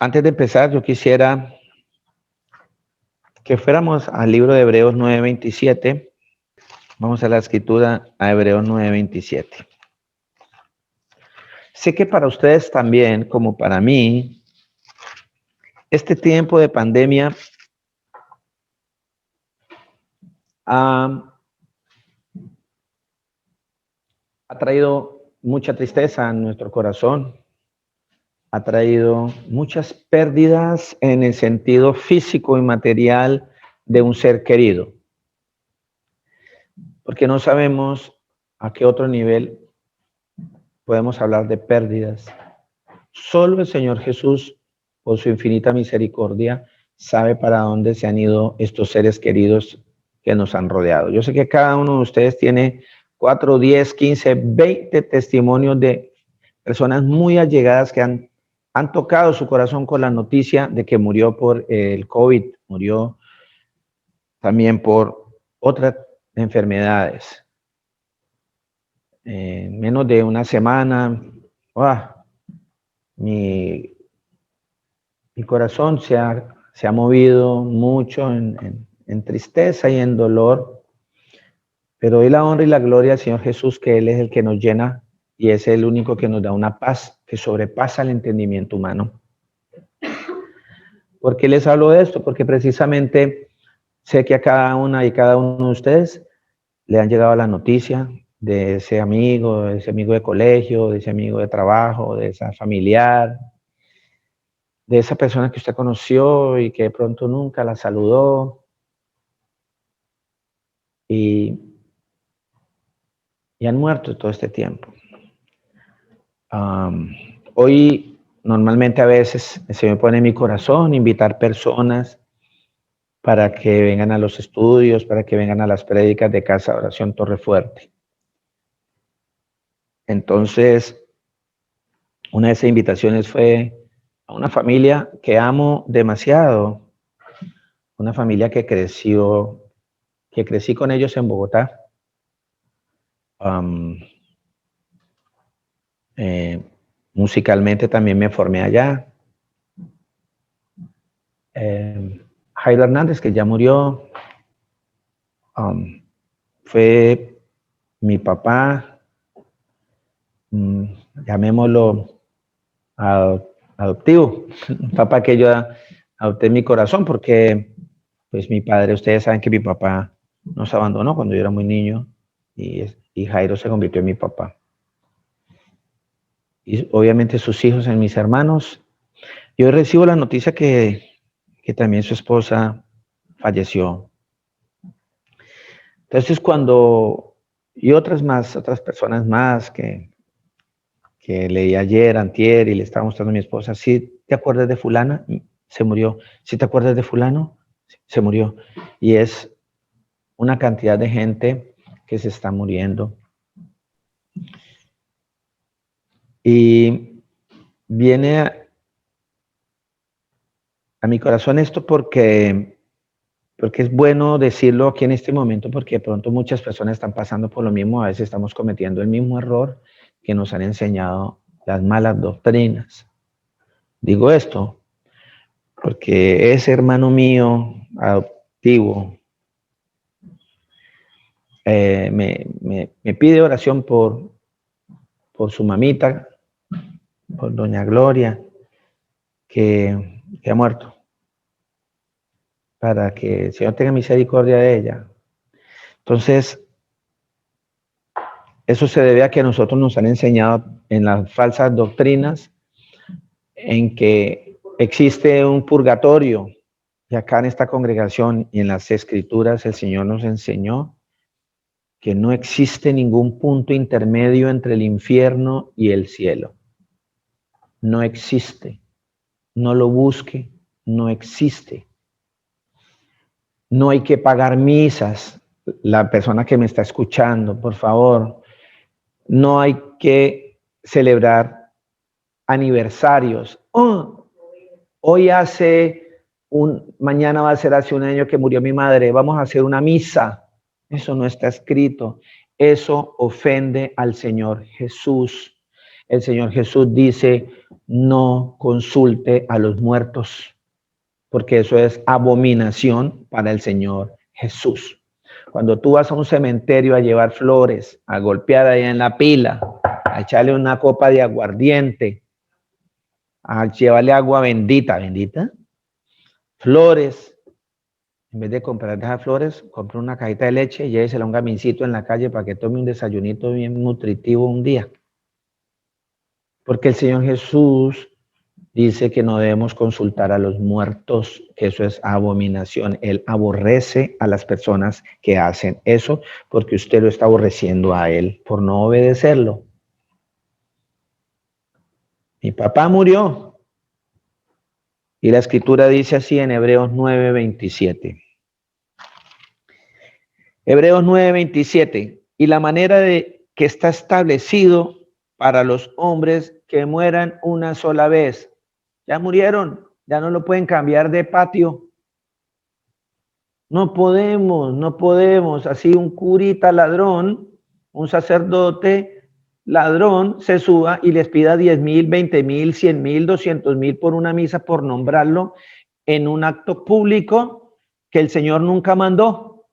Antes de empezar, yo quisiera que fuéramos al libro de Hebreos 9:27. Vamos a la escritura, a Hebreos 9:27. Sé que para ustedes también, como para mí, este tiempo de pandemia ha traído mucha tristeza en nuestro corazón, ha traído muchas pérdidas en el sentido físico y material de un ser querido, porque no sabemos a qué otro nivel podemos hablar de pérdidas. Solo el Señor Jesús, por su infinita misericordia, sabe para dónde se han ido estos seres queridos que nos han rodeado. Yo sé que cada uno de ustedes tiene 4, 10, 15, 20 testimonios de personas muy allegadas que han tocado su corazón con la noticia de que murió por el COVID, murió también por otras enfermedades. En menos de una semana, mi corazón se ha movido mucho en tristeza y en dolor, pero doy la honra y la gloria al Señor Jesús, que Él es el que nos llena y es el único que nos da una paz que sobrepasa el entendimiento humano. ¿Por qué les hablo de esto? Porque precisamente sé que a cada una y cada uno de ustedes le han llegado la noticia de ese amigo de colegio, de ese amigo de trabajo, de esa familiar, de esa persona que usted conoció y que de pronto nunca la saludó y han muerto todo este tiempo. Hoy, normalmente a veces se me pone en mi corazón invitar personas para que vengan a los estudios, para que vengan a las prédicas de Casa de Oración Torrefuerte. Entonces, una de esas invitaciones fue a una familia que amo demasiado, una familia que crecí con ellos en Bogotá. Musicalmente también me formé allá. Jairo Hernández, que ya murió, fue mi papá, llamémoslo adoptivo, un papá que yo adopté en mi corazón porque pues mi padre, ustedes saben que mi papá nos abandonó cuando yo era muy niño y Jairo se convirtió en mi papá. Y obviamente sus hijos en mis hermanos. Yo recibo la noticia que también su esposa falleció. Entonces y otras personas más que leí ayer, antier, y le estaba mostrando a mi esposa, ¿sí te acuerdas de fulana? Se murió. ¿Sí te acuerdas de fulano? Se murió. Y es una cantidad de gente que se está muriendo. Y viene a mi corazón esto porque es bueno decirlo aquí en este momento, porque de pronto muchas personas están pasando por lo mismo, a veces estamos cometiendo el mismo error que nos han enseñado las malas doctrinas. Digo esto porque ese hermano mío adoptivo me pide oración por su mamita, por doña Gloria, que ha muerto, para que el Señor tenga misericordia de ella. Entonces, eso se debe a que a nosotros nos han enseñado en las falsas doctrinas en que existe un purgatorio. Y acá en esta congregación y en las escrituras el Señor nos enseñó que no existe ningún punto intermedio entre el infierno y el cielo. No existe. No lo busque. No existe. No hay que pagar misas. La persona que me está escuchando, por favor, no hay que celebrar aniversarios. Mañana va a ser hace un año que murió mi madre, vamos a hacer una misa. Eso no está escrito. Eso ofende al Señor Jesús. el Señor Jesús dice, no consulte a los muertos, porque eso es abominación para el Señor Jesús. Cuando tú vas a un cementerio a llevar flores, a golpear ahí en la pila, a echarle una copa de aguardiente, a llevarle agua bendita, flores, en vez de comprar esas flores, compra una cajita de leche y llévesela a un gamincito en la calle para que tome un desayunito bien nutritivo un día. Porque el Señor Jesús dice que no debemos consultar a los muertos, que eso es abominación. Él aborrece a las personas que hacen eso porque usted lo está aborreciendo a Él por no obedecerlo. Mi papá murió. Y la escritura dice así en Hebreos 9:27. Hebreos 9:27. Y la manera de que está establecido para los hombres que mueran una sola vez. Ya murieron, ya no lo pueden cambiar de patio. No podemos. Así un curita ladrón, un sacerdote ladrón se suba y les pida 10,000, 20,000, 100,000, 200,000 por una misa por nombrarlo en un acto público que el Señor nunca mandó.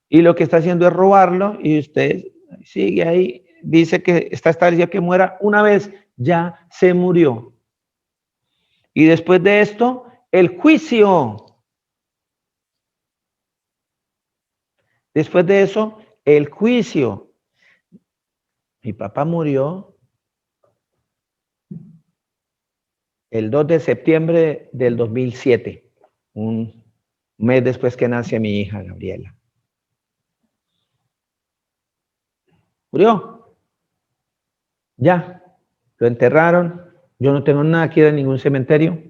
Y lo que está haciendo es robarlo y usted sigue ahí, dice que está establecido que muera una vez, ya se murió. Y después de esto, el juicio. Después de eso, el juicio. Mi papá murió el 2 de septiembre del 2007, un mes después que nace mi hija Gabriela. Murió. Ya, lo enterraron. Yo no tengo nada que ir a ningún cementerio.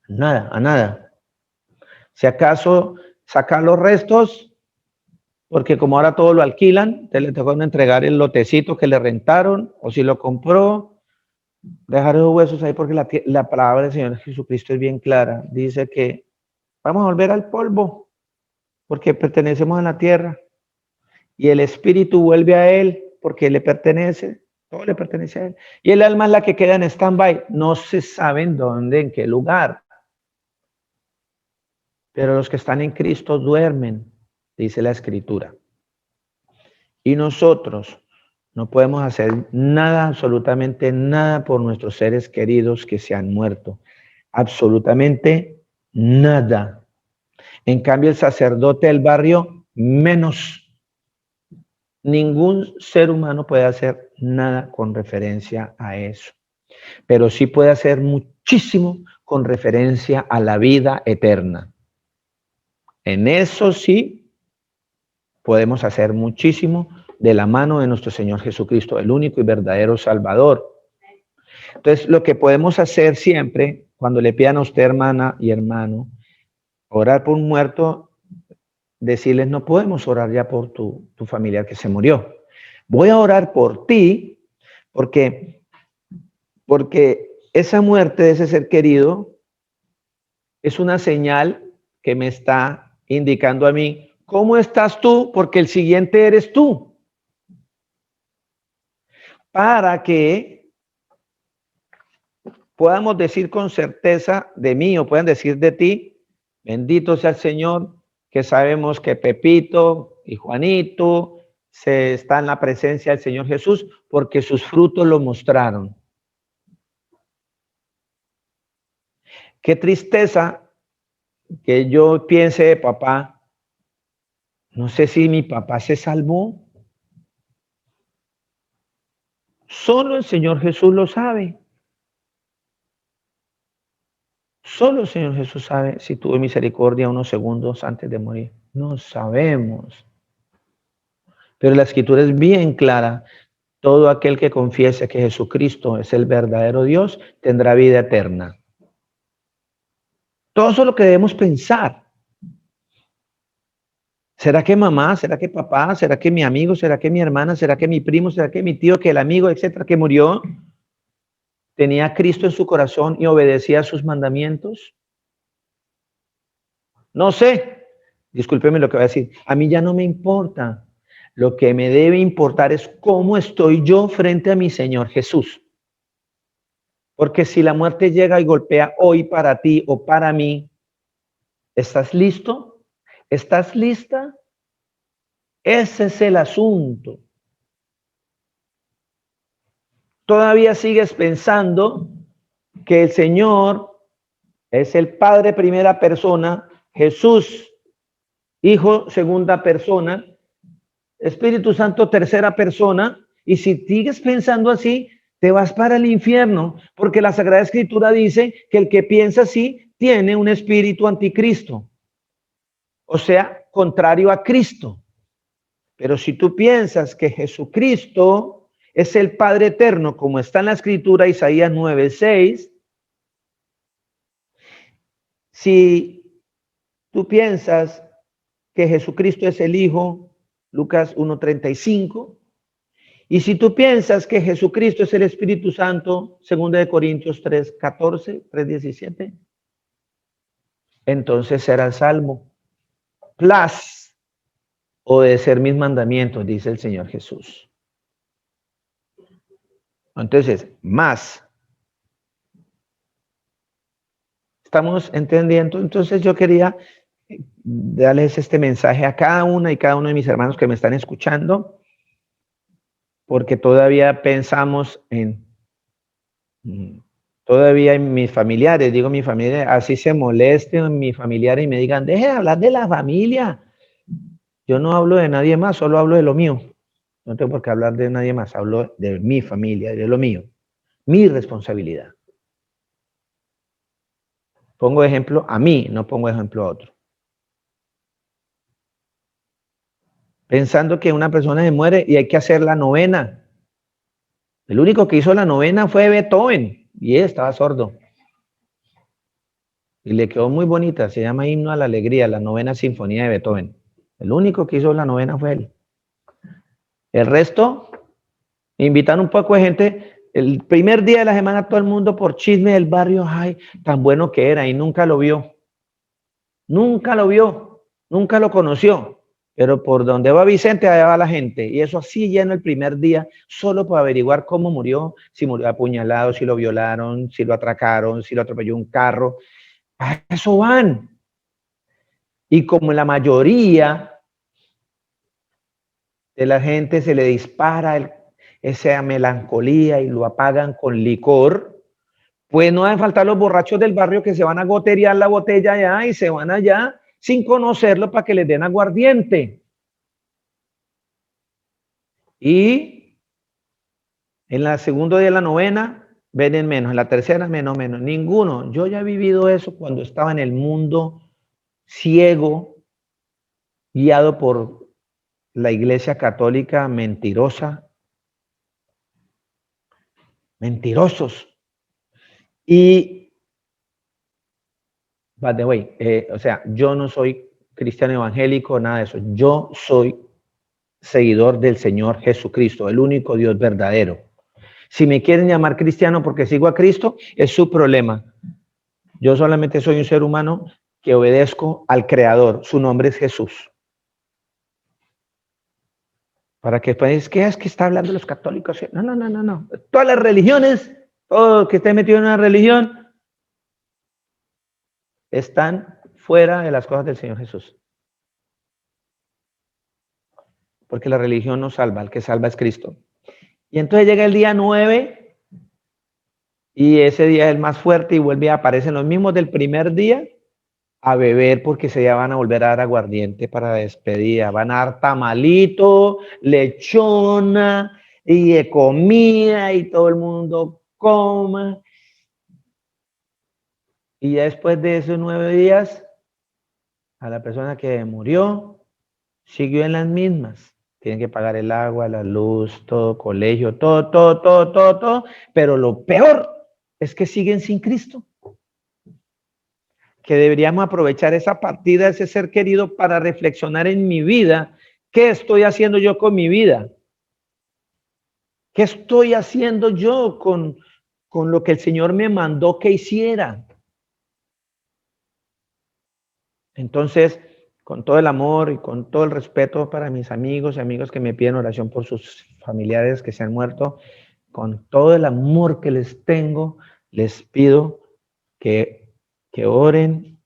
Nada, a nada. Si acaso sacar los restos, porque como ahora todo lo alquilan, entonces le tengo que entregar el lotecito que le rentaron, o si lo compró, dejar esos huesos ahí, porque la palabra del Señor Jesucristo es bien clara. Dice que vamos a volver al polvo, porque pertenecemos a la tierra. Y el espíritu vuelve a Él, porque le pertenece, todo le pertenece a Él. Y el alma es la que queda en stand-by. No se sabe en dónde, en qué lugar. Pero los que están en Cristo duermen, dice la Escritura. Y nosotros no podemos hacer nada, absolutamente nada por nuestros seres queridos que se han muerto. Absolutamente nada. En cambio, el sacerdote del barrio, menos. Ningún ser humano puede hacer nada con referencia a eso. Pero sí puede hacer muchísimo con referencia a la vida eterna. En eso sí podemos hacer muchísimo de la mano de nuestro Señor Jesucristo, el único y verdadero Salvador. Entonces, lo que podemos hacer siempre, cuando le pidan a usted, hermana y hermano, orar por un muerto, decirles, no podemos orar ya por tu familiar que se murió. Voy a orar por ti, porque esa muerte de ese ser querido es una señal que me está indicando a mí, ¿cómo estás tú? Porque el siguiente eres tú. Para que podamos decir con certeza de mí o puedan decir de ti, bendito sea el Señor, que sabemos que Pepito y Juanito se está en la presencia del Señor Jesús porque sus frutos lo mostraron. Qué tristeza que yo piense, papá, no sé si mi papá se salvó. Solo el Señor Jesús lo sabe. Solo el Señor Jesús sabe si tuvo misericordia unos segundos antes de morir. No sabemos. Pero la Escritura es bien clara. Todo aquel que confiese que Jesucristo es el verdadero Dios tendrá vida eterna. Todo eso es lo que debemos pensar. ¿Será que mamá? ¿Será que papá? ¿Será que mi amigo? ¿Será que mi hermana? ¿Será que mi primo? ¿Será que mi tío? ¿Que el amigo, etcétera, que murió? ¿Tenía a Cristo en su corazón y obedecía a sus mandamientos? No sé. Discúlpeme lo que voy a decir. A mí ya no me importa. Lo que me debe importar es cómo estoy yo frente a mi Señor Jesús. Porque si la muerte llega y golpea hoy para ti o para mí, ¿estás listo? ¿Estás lista? Ese es el asunto. Todavía sigues pensando que el Señor es el Padre primera persona, Jesús Hijo segunda persona, Espíritu Santo tercera persona, y si sigues pensando así, te vas para el infierno, porque la Sagrada Escritura dice que el que piensa así tiene un espíritu anticristo, o sea, contrario a Cristo. Pero si tú piensas que Jesucristo es el Padre eterno, como está en la Escritura, Isaías 9:6, si tú piensas que Jesucristo es el Hijo, Lucas 1:35, y si tú piensas que Jesucristo es el Espíritu Santo, 2 Corintios 3:14, 3:17, entonces serás salvo. Plus, obedecer mis mandamientos, dice el Señor Jesús. Entonces, más. ¿Estamos entendiendo? Entonces yo quería darles este mensaje a cada una y cada uno de mis hermanos que me están escuchando, porque todavía pensamos todavía en mis familiares, digo mi familia, así se molesten mis familiares y me digan, deje de hablar de la familia. Yo no hablo de nadie más, solo hablo de lo mío. No tengo por qué hablar de nadie más, hablo de mi familia, de lo mío, mi responsabilidad. Pongo ejemplo a mí, no pongo ejemplo a otro. Pensando que una persona se muere y hay que hacer la novena. El único que hizo la novena fue Beethoven y él estaba sordo. Y le quedó muy bonita, se llama Himno a la Alegría, la novena sinfonía de Beethoven. El único que hizo la novena fue él. El resto, invitan un poco de gente. El primer día de la semana todo el mundo por chisme del barrio, ay, tan bueno que era y nunca lo vio. Nunca lo vio, nunca lo conoció. Pero por donde va Vicente, allá va la gente. Y eso así lleno el primer día, solo para averiguar cómo murió, si murió apuñalado, si lo violaron, si lo atracaron, si lo atropelló un carro. A eso van. Y como la mayoría de la gente se le dispara esa melancolía y lo apagan con licor, pues no deben faltar los borrachos del barrio que se van a goterear la botella allá y se van allá sin conocerlo para que les den aguardiente. Y en la segunda día de la novena, ven menos, en la tercera menos, ninguno. Yo ya he vivido eso cuando estaba en el mundo ciego, guiado por la Iglesia Católica mentirosa, mentirosos. Y, by the way, o sea, yo no soy cristiano evangélico, nada de eso. Yo soy seguidor del Señor Jesucristo, el único Dios verdadero. Si me quieren llamar cristiano porque sigo a Cristo, es su problema. Yo solamente soy un ser humano que obedezco al Creador. Su nombre es Jesús. Para que después, ¿qué es que está hablando de los católicos? No. Todas las religiones, todo que esté metido en una religión, están fuera de las cosas del Señor Jesús. Porque la religión no salva, el que salva es Cristo. Y entonces llega el día 9 y ese día es el más fuerte y vuelve a aparecer los mismos del primer día a beber porque se ya van a volver a dar aguardiente para despedida. Van a dar tamalito, lechona y de comida y todo el mundo coma. Y ya después de esos 9 días, a la persona que murió siguió en las mismas. Tienen que pagar el agua, la luz, todo, colegio, todo. Pero lo peor es que siguen sin Cristo. Que deberíamos aprovechar esa partida, ese ser querido, para reflexionar en mi vida. ¿Qué estoy haciendo yo con mi vida? ¿Qué estoy haciendo yo con lo que el Señor me mandó que hiciera? Entonces, con todo el amor y con todo el respeto para mis amigos y amigos que me piden oración por sus familiares que se han muerto, con todo el amor que les tengo, les pido que oren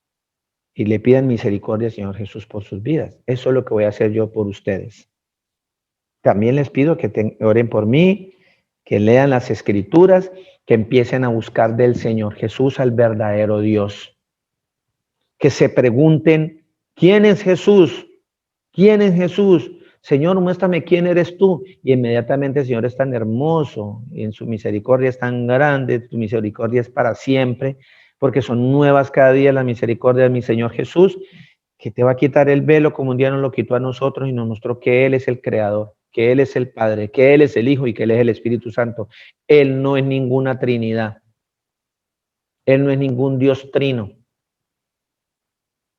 y le pidan misericordia al Señor Jesús por sus vidas. Eso es lo que voy a hacer yo por ustedes. También les pido que oren por mí, que lean las escrituras, que empiecen a buscar del Señor Jesús al verdadero Dios. Que se pregunten, ¿quién es Jesús? ¿Quién es Jesús? Señor, muéstrame quién eres tú. Y inmediatamente el Señor es tan hermoso y en su misericordia es tan grande, tu misericordia es para siempre, porque son nuevas cada día las misericordias de mi Señor Jesús, que te va a quitar el velo como un día nos lo quitó a nosotros y nos mostró que Él es el Creador, que Él es el Padre, que Él es el Hijo y que Él es el Espíritu Santo. Él no es ninguna Trinidad. Él no es ningún Dios trino.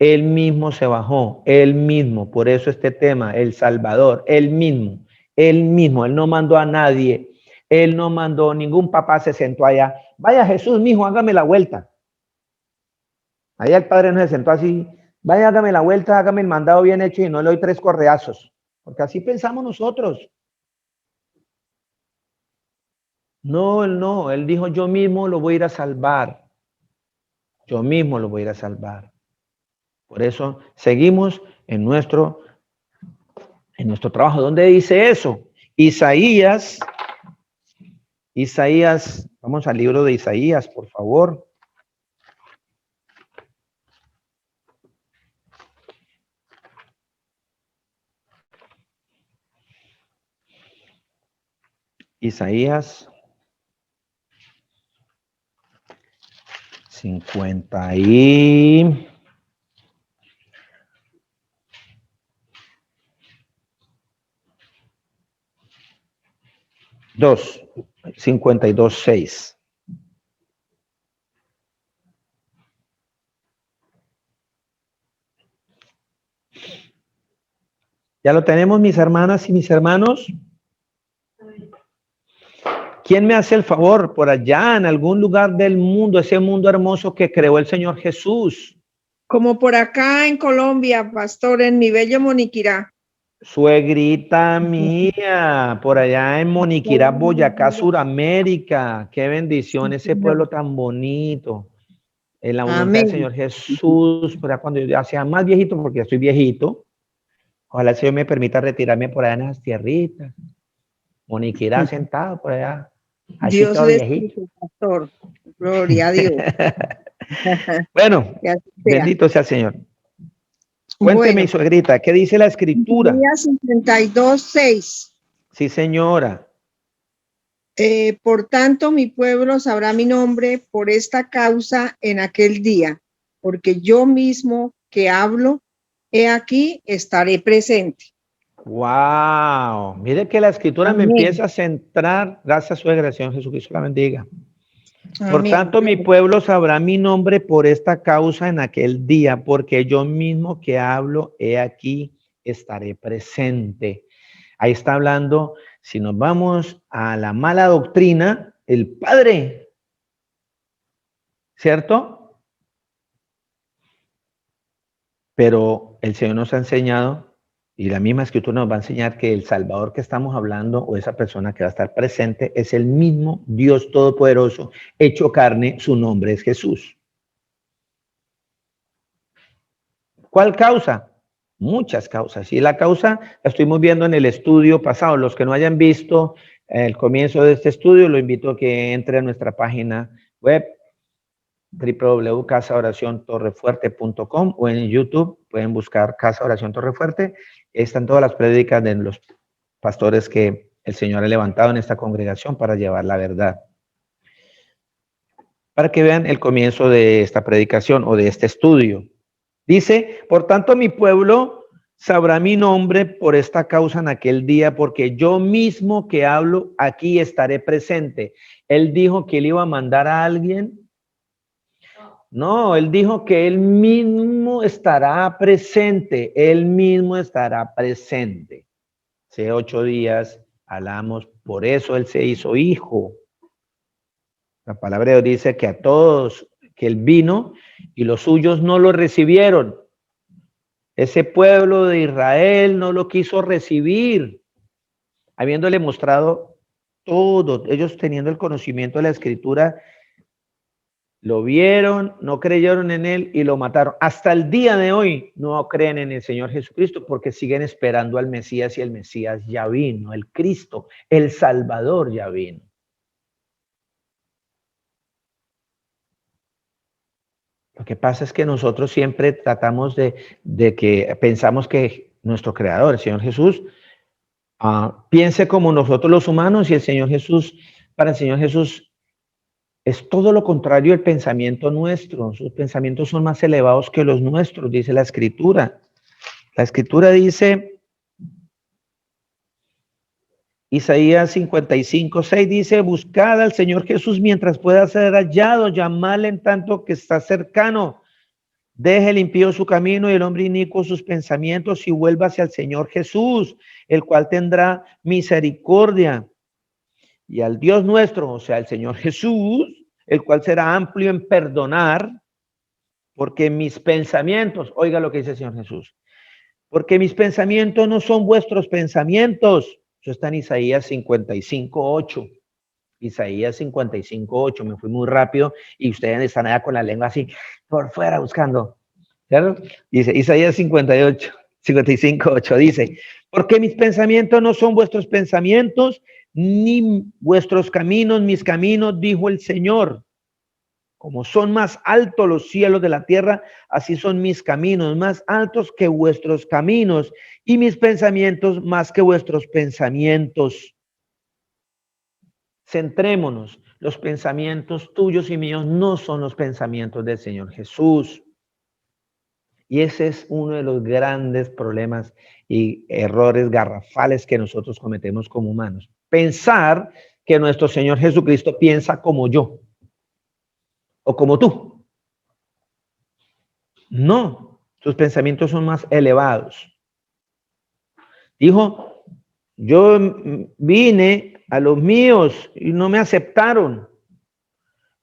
Él mismo se bajó, Él mismo, por eso este tema, el Salvador, Él mismo, Él no mandó a nadie, Él no mandó, ningún papá se sentó allá, vaya Jesús, mijo, hágame la vuelta. Allá el Padre no se sentó así, vaya, hágame la vuelta, hágame el mandado bien hecho y no le doy 3 correazos, porque así pensamos nosotros. No, Él dijo, yo mismo lo voy a ir a salvar, yo mismo lo voy a ir a salvar. Por eso seguimos en nuestro trabajo. ¿Dónde dice eso? Isaías, vamos al libro de Isaías, por favor. Isaías 50 y... 52:6. ¿Ya lo tenemos, mis hermanas y mis hermanos? ¿Quién me hace el favor por allá en algún lugar del mundo, ese mundo hermoso que creó el Señor Jesús? Como por acá en Colombia, pastor, en mi bello Moniquirá. Suegrita mía, por allá en Moniquirá, Boyacá, Suramérica. Qué bendición ese pueblo tan bonito. En la voluntad del Amén. Señor Jesús, para cuando yo ya sea más viejito, porque ya estoy viejito, ojalá el Señor me permita retirarme por allá en esas tierritas. Moniquirá sentado por allá, así Dios todo les viejito. bendiga, pastor. Gloria a Dios. Bueno, Que así sea. bendito sea el Señor. Cuénteme, Bueno, suegrita, ¿qué dice la escritura? Isaías 52:6. Sí, señora. Por tanto, mi pueblo sabrá mi nombre por esta causa en aquel día, porque yo mismo que hablo, he aquí, estaré presente. Wow, mire que la escritura me Amén. empieza a centrar, gracias suegra, Señor Jesucristo la bendiga. Por Amén. tanto, mi pueblo sabrá mi nombre por esta causa en aquel día, porque yo mismo que hablo, he aquí, estaré presente. Ahí está hablando, si nos vamos a la mala doctrina, el Padre, ¿cierto? Pero el Señor nos ha enseñado, y la misma escritura nos va a enseñar que el Salvador que estamos hablando, o esa persona que va a estar presente, es el mismo Dios Todopoderoso, hecho carne, su nombre es Jesús. ¿Cuál causa? Muchas causas. Y la causa la estuvimos viendo en el estudio pasado. Los que no hayan visto el comienzo de este estudio, lo invito a que entre a nuestra página web www.casaoraciontorrefuerte.com o en YouTube pueden buscar Casa Oración Torrefuerte. Están todas las prédicas de los pastores que el Señor ha levantado en esta congregación para llevar la verdad. Para que vean el comienzo de esta predicación o de este estudio. Dice, por tanto mi pueblo sabrá mi nombre por esta causa en aquel día, porque yo mismo que hablo aquí estaré presente. Él dijo que él iba a mandar a alguien. No, él dijo que él mismo estará presente. Él mismo estará presente. Hace 8 días hablamos, por eso él se hizo hijo. La palabra de Dios dice que a todos que él vino y los suyos no lo recibieron. Ese pueblo de Israel no lo quiso recibir, habiéndole mostrado todo, ellos teniendo el conocimiento de la Escritura, lo vieron, no creyeron en él y lo mataron. Hasta el día de hoy no creen en el Señor Jesucristo porque siguen esperando al Mesías y el Mesías ya vino, el Cristo, el Salvador ya vino. Lo que pasa es que nosotros siempre tratamos de que pensamos que nuestro Creador, el Señor Jesús, piense como nosotros los humanos y el Señor Jesús, para el Señor Jesús, es todo lo contrario el pensamiento nuestro. Sus pensamientos son más elevados que los nuestros, dice la Escritura. La Escritura dice, Isaías 55:6 dice, buscad al Señor Jesús mientras pueda ser hallado, llamadle en tanto que está cercano. Deje el impío su camino y el hombre inicuo sus pensamientos y vuelva hacia el Señor Jesús, el cual tendrá misericordia. Y al Dios nuestro, o sea, el Señor Jesús, el cual será amplio en perdonar, porque mis pensamientos, oiga lo que dice el Señor Jesús, porque mis pensamientos no son vuestros pensamientos. Eso está en Isaías 55:8. Isaías 55:8, me fui muy rápido y ustedes están allá con la lengua así por fuera buscando. ¿Cierto? Dice Isaías 55:8, dice, porque mis pensamientos no son vuestros pensamientos, ni vuestros caminos, mis caminos, dijo el Señor. Como son más altos los cielos de la tierra, así son mis caminos, más altos que vuestros caminos, y mis pensamientos más que vuestros pensamientos. Centrémonos, los pensamientos tuyos y míos no son los pensamientos del Señor Jesús. Y ese es uno de los grandes problemas y errores garrafales que nosotros cometemos como humanos. Pensar que nuestro Señor Jesucristo piensa como yo o como tú. No, sus pensamientos son más elevados. Dijo, yo vine a los míos y no me aceptaron,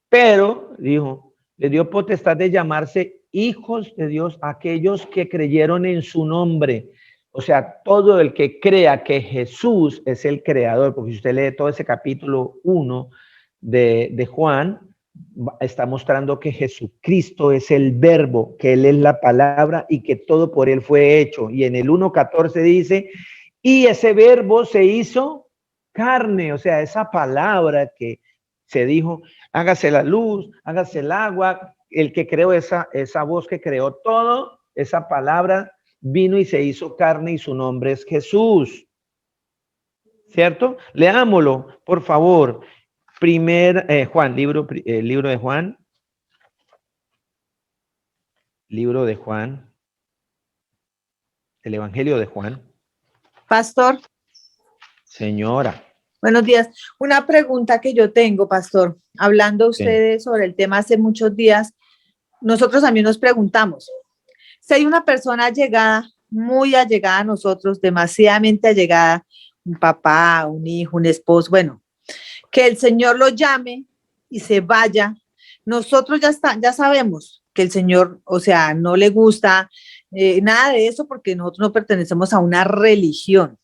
pero, dijo, le dio potestad de llamarse hijos de Dios a aquellos que creyeron en su nombre. O sea, todo el que crea que Jesús es el creador, porque si usted lee todo ese capítulo 1 de Juan, está mostrando que Jesucristo es el verbo, que Él es la palabra y que todo por Él fue hecho. Y en el 1:14 dice, y ese verbo se hizo carne, o sea, esa palabra que se dijo, hágase la luz, hágase el agua, el que creó esa voz que creó todo, esa palabra vino y se hizo carne y su nombre es Jesús. ¿Cierto? Leámoslo, por favor. Juan, libro de Juan. Libro de Juan. El Evangelio de Juan. Pastor. Señora. Buenos días. Una pregunta que yo tengo, pastor. Hablando ustedes sobre el tema hace muchos días, nosotros también nos preguntamos, si hay una persona allegada, muy allegada a nosotros, demasiadamente allegada, un papá, un hijo, un esposo, bueno, que el Señor lo llame y se vaya, nosotros ya sabemos que el Señor, o sea, no le gusta nada de eso porque nosotros no pertenecemos a una religión.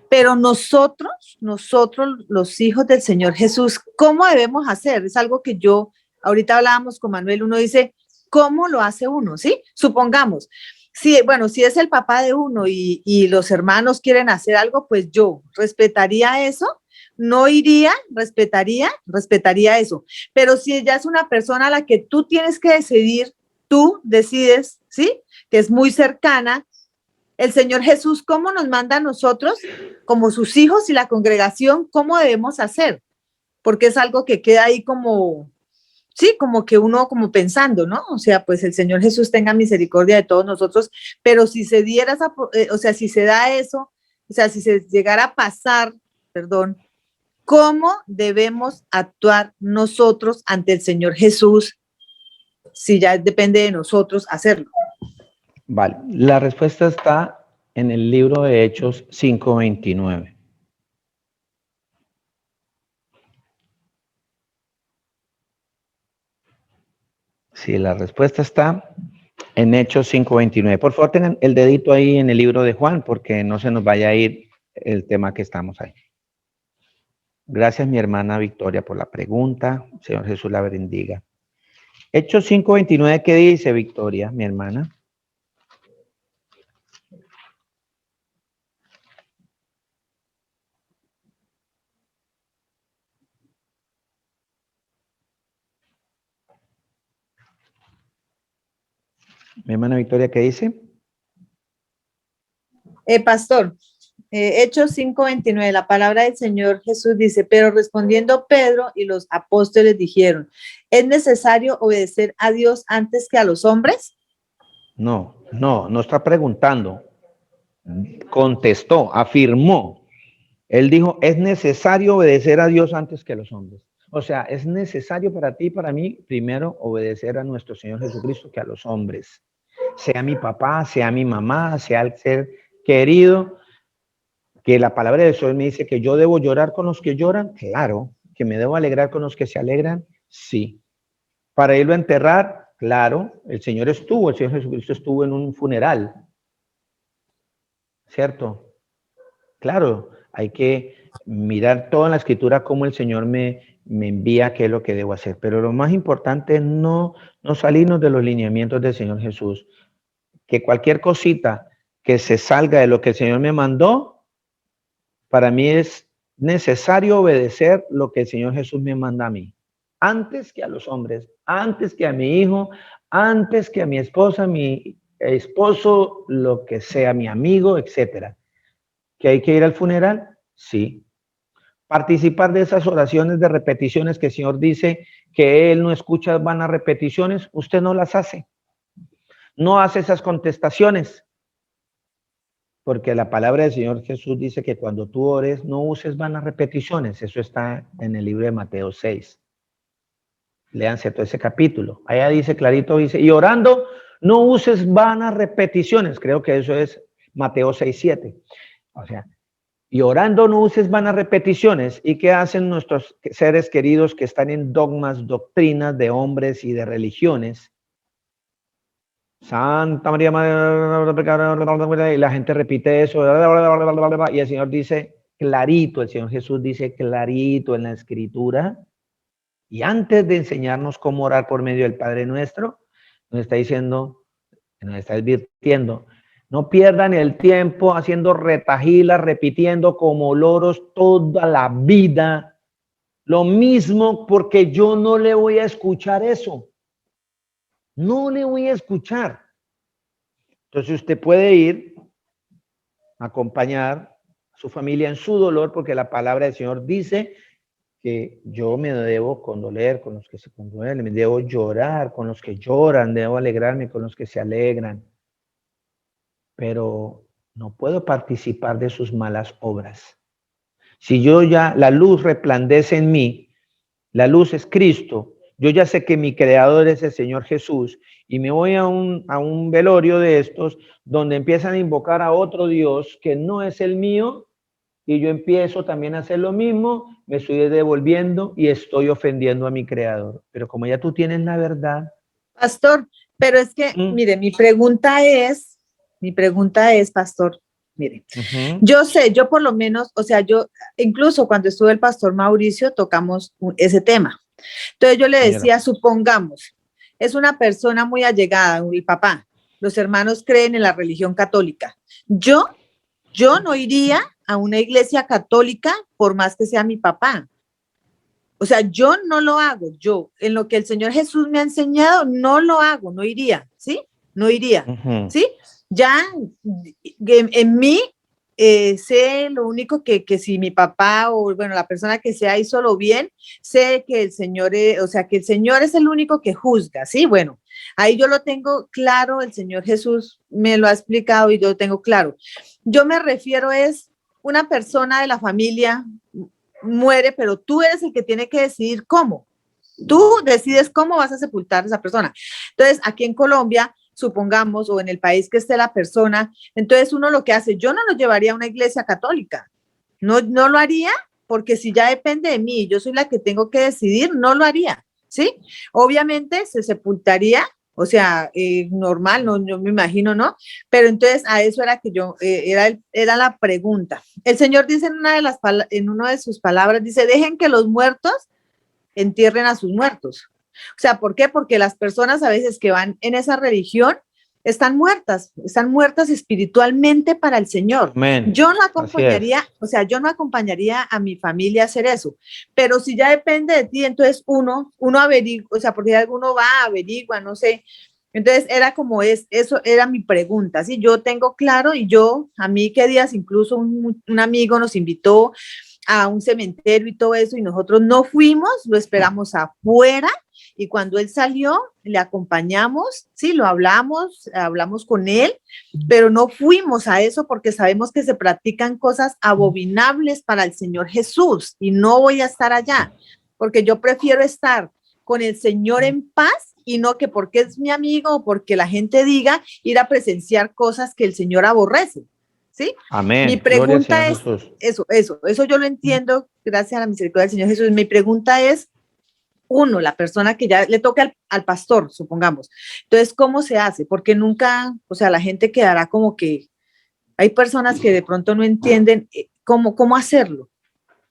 Pero nosotros, los hijos del Señor Jesús, ¿cómo debemos hacer? Es algo que ahorita hablábamos con Manuel, uno dice, ¿cómo lo hace uno? ¿Sí? Supongamos, si es el papá de uno y los hermanos quieren hacer algo, pues yo respetaría eso, no iría, respetaría eso. Pero si ella es una persona a la que tú tienes que decidir, tú decides, ¿sí? Que es muy cercana, el Señor Jesús, ¿cómo nos manda a nosotros, como sus hijos y la congregación, cómo debemos hacer? Porque es algo que queda ahí como, sí, como que uno como pensando, ¿no? O sea, pues el Señor Jesús tenga misericordia de todos nosotros, pero si se diera o sea, si se da eso, o sea, si se llegara a pasar, perdón, ¿cómo debemos actuar nosotros ante el Señor Jesús si ya depende de nosotros hacerlo? Vale, la respuesta está en el libro de Hechos 5:29. Sí, la respuesta está En Hechos 5:29. Por favor, tengan el dedito ahí en el libro de Juan, porque no se nos vaya a ir el tema que estamos ahí. Gracias, mi hermana Victoria, por la pregunta. Señor Jesús la bendiga. Hechos 5:29, ¿qué dice Victoria, mi hermana? Mi hermana Victoria, ¿qué dice? Pastor, Hechos 5:29, la palabra del Señor Jesús dice, pero respondiendo Pedro y los apóstoles dijeron, ¿es necesario obedecer a Dios antes que a los hombres? No está preguntando. Contestó, afirmó. Él dijo, es necesario obedecer a Dios antes que a los hombres. O sea, es necesario para ti y para mí primero obedecer a nuestro Señor Jesucristo que a los hombres. Sea mi papá, sea mi mamá, sea el ser querido, que la palabra de Dios me dice que yo debo llorar con los que lloran, claro. Que me debo alegrar con los que se alegran, sí. Para irlo a enterrar, claro. El Señor Jesucristo estuvo en un funeral, ¿cierto? Claro, hay que mirar toda la escritura cómo el Señor me envía qué es lo que debo hacer. Pero lo más importante es no salirnos de los lineamientos del Señor Jesús. Que cualquier cosita que se salga de lo que el Señor me mandó, para mí es necesario obedecer lo que el Señor Jesús me manda a mí. Antes que a los hombres, antes que a mi hijo, antes que a mi esposa, mi esposo, lo que sea, mi amigo, etcétera. ¿Que hay que ir al funeral? Sí. Participar de esas oraciones de repeticiones que el Señor dice que Él no escucha vanas repeticiones, usted no las hace. No hace esas contestaciones. Porque la palabra del Señor Jesús dice que cuando tú ores no uses vanas repeticiones. Eso está en el libro de Mateo 6. Léanse todo ese capítulo. Allá dice clarito, dice, y orando no uses vanas repeticiones. Creo que eso es Mateo 6:7. O sea, y orando no uses vanas repeticiones. ¿Y qué hacen nuestros seres queridos que están en dogmas, doctrinas de hombres y de religiones? Santa María, y la gente repite eso, y el Señor dice clarito, el Señor Jesús dice clarito en la Escritura, y antes de enseñarnos cómo orar por medio del Padre Nuestro, nos está diciendo, nos está advirtiendo, no pierdan el tiempo haciendo retajilas, repitiendo como loros toda la vida lo mismo, porque yo no le voy a escuchar eso. No le voy a escuchar. Entonces usted puede ir a acompañar a su familia en su dolor, porque la palabra del Señor dice que yo me debo condoler con los que se conduelen, me debo llorar con los que lloran, debo alegrarme con los que se alegran. Pero no puedo participar de sus malas obras. Si yo ya, la luz resplandece en mí, la luz es Cristo, yo ya sé que mi creador es el Señor Jesús, y me voy a un velorio de estos donde empiezan a invocar a otro Dios que no es el mío, y yo empiezo también a hacer lo mismo, me estoy devolviendo y estoy ofendiendo a mi creador. Pero como ya tú tienes la verdad. Pastor, pero es que, mire, mi pregunta es, pastor, mire, yo sé, yo por lo menos, o sea, yo, incluso cuando estuvo el pastor Mauricio, tocamos ese tema. Entonces yo le decía, supongamos, es una persona muy allegada, el papá, los hermanos creen en la religión católica. Yo no iría a una iglesia católica por más que sea mi papá. O sea, yo no lo hago, yo, en lo que el Señor Jesús me ha enseñado, no lo hago, no iría, ¿sí? No iría, ¿sí? Ya en mí sé lo único que si mi papá o, bueno, la persona que sea hizo lo bien, sé que el Señor, o sea, que el Señor es el único que juzga, ¿sí? Bueno, ahí yo lo tengo claro, el Señor Jesús me lo ha explicado y yo lo tengo claro. Yo me refiero es una persona de la familia muere, pero tú eres el que tiene que decidir cómo. Tú decides cómo vas a sepultar a esa persona. Entonces, aquí en Colombia, supongamos, o en el país que esté la persona, entonces uno lo que hace, yo no lo llevaría a una iglesia católica. No lo haría, porque si ya depende de mí, yo soy la que tengo que decidir, no lo haría, ¿sí? Obviamente se sepultaría O sea, normal, no, yo me imagino, ¿no? Pero entonces a eso era que yo, era la pregunta. El Señor dice en una de sus palabras, dice, dejen que los muertos entierren a sus muertos. O sea, ¿por qué? Porque las personas a veces que van en esa religión están muertas espiritualmente para el Señor. Amén. Yo no Así es. acompañaría, o sea, yo no acompañaría a mi familia a hacer eso, pero si ya depende de ti, entonces uno averigua, o sea, porque alguno va, averigua, no sé. Entonces era como eso era mi pregunta, ¿sí? Yo tengo claro y a mí qué días incluso un amigo nos invitó a un cementerio y todo eso y nosotros no fuimos, lo esperamos afuera y cuando él salió, le acompañamos, sí, lo hablamos con él, pero no fuimos a eso porque sabemos que se practican cosas abominables para el Señor Jesús y no voy a estar allá, porque yo prefiero estar con el Señor en paz y no que porque es mi amigo o porque la gente diga ir a presenciar cosas que el Señor aborrece, ¿sí? Amén. Mi pregunta es, eso yo lo entiendo, gracias a la misericordia del Señor Jesús. Mi pregunta es, uno, la persona que ya le toca al pastor, supongamos. Entonces, ¿cómo se hace? Porque nunca, o sea, la gente quedará como que hay personas que de pronto no entienden cómo hacerlo,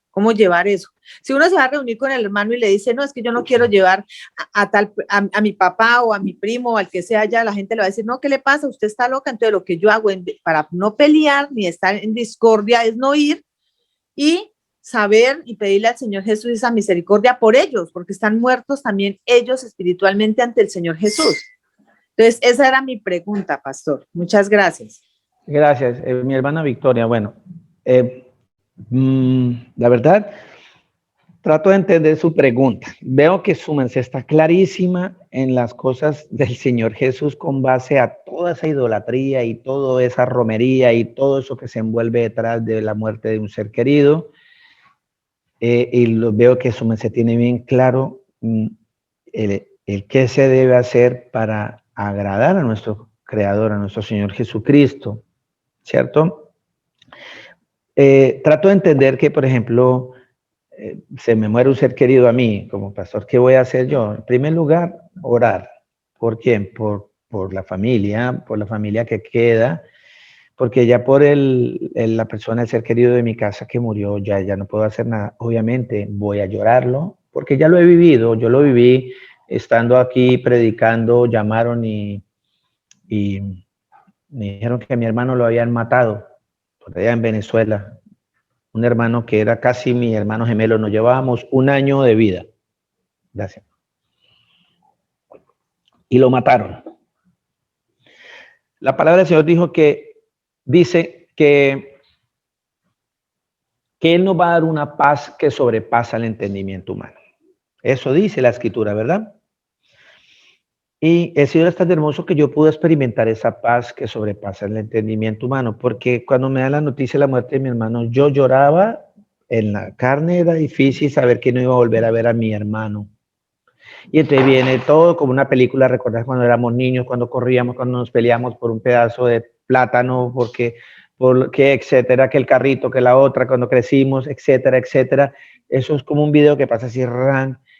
cómo llevar eso. Si uno se va a reunir con el hermano y le dice, no, es que yo no quiero llevar a mi papá o a mi primo o al que sea allá, la gente le va a decir, no, ¿qué le pasa? Usted está loca. Entonces, lo que yo hago para no pelear ni estar en discordia es no ir y saber y pedirle al Señor Jesús esa misericordia por ellos, porque están muertos también ellos espiritualmente ante el Señor Jesús. Entonces, esa era mi pregunta, pastor. Muchas gracias. Gracias, mi hermana Victoria. Bueno, la verdad, trato de entender su pregunta. Veo que su mensaje está clarísima en las cosas del Señor Jesús con base a toda esa idolatría y toda esa romería y todo eso que se envuelve detrás de la muerte de un ser querido. Y veo que su mensaje tiene bien claro el qué se debe hacer para agradar a nuestro Creador, a nuestro Señor Jesucristo, ¿cierto? Trato de entender que, por ejemplo, se me muere un ser querido a mí, como pastor, ¿qué voy a hacer yo? En primer lugar, orar. ¿Por quién? Por la familia que queda, porque ya por la persona, el ser querido de mi casa que murió, ya no puedo hacer nada. Obviamente voy a llorarlo, porque ya lo he vivido, yo lo viví estando aquí predicando, llamaron y me dijeron que a mi hermano lo habían matado, por allá en Venezuela. Un hermano que era casi mi hermano gemelo, nos llevábamos 1 año de vida. Gracias. Y lo mataron. La palabra del Señor dice que Él nos va a dar una paz que sobrepasa el entendimiento humano. Eso dice la Escritura, ¿verdad? Y el Señor es tan hermoso que yo pude experimentar esa paz que sobrepasa el entendimiento humano, porque cuando me da la noticia de la muerte de mi hermano, yo lloraba en la carne, era difícil saber que no iba a volver a ver a mi hermano. Y entonces viene todo como una película, recordar cuando éramos niños, cuando corríamos, cuando nos peleamos por un pedazo de plátano, porque etcétera, que el carrito, que la otra, cuando crecimos, etcétera, etcétera. Eso es como un video que pasa así,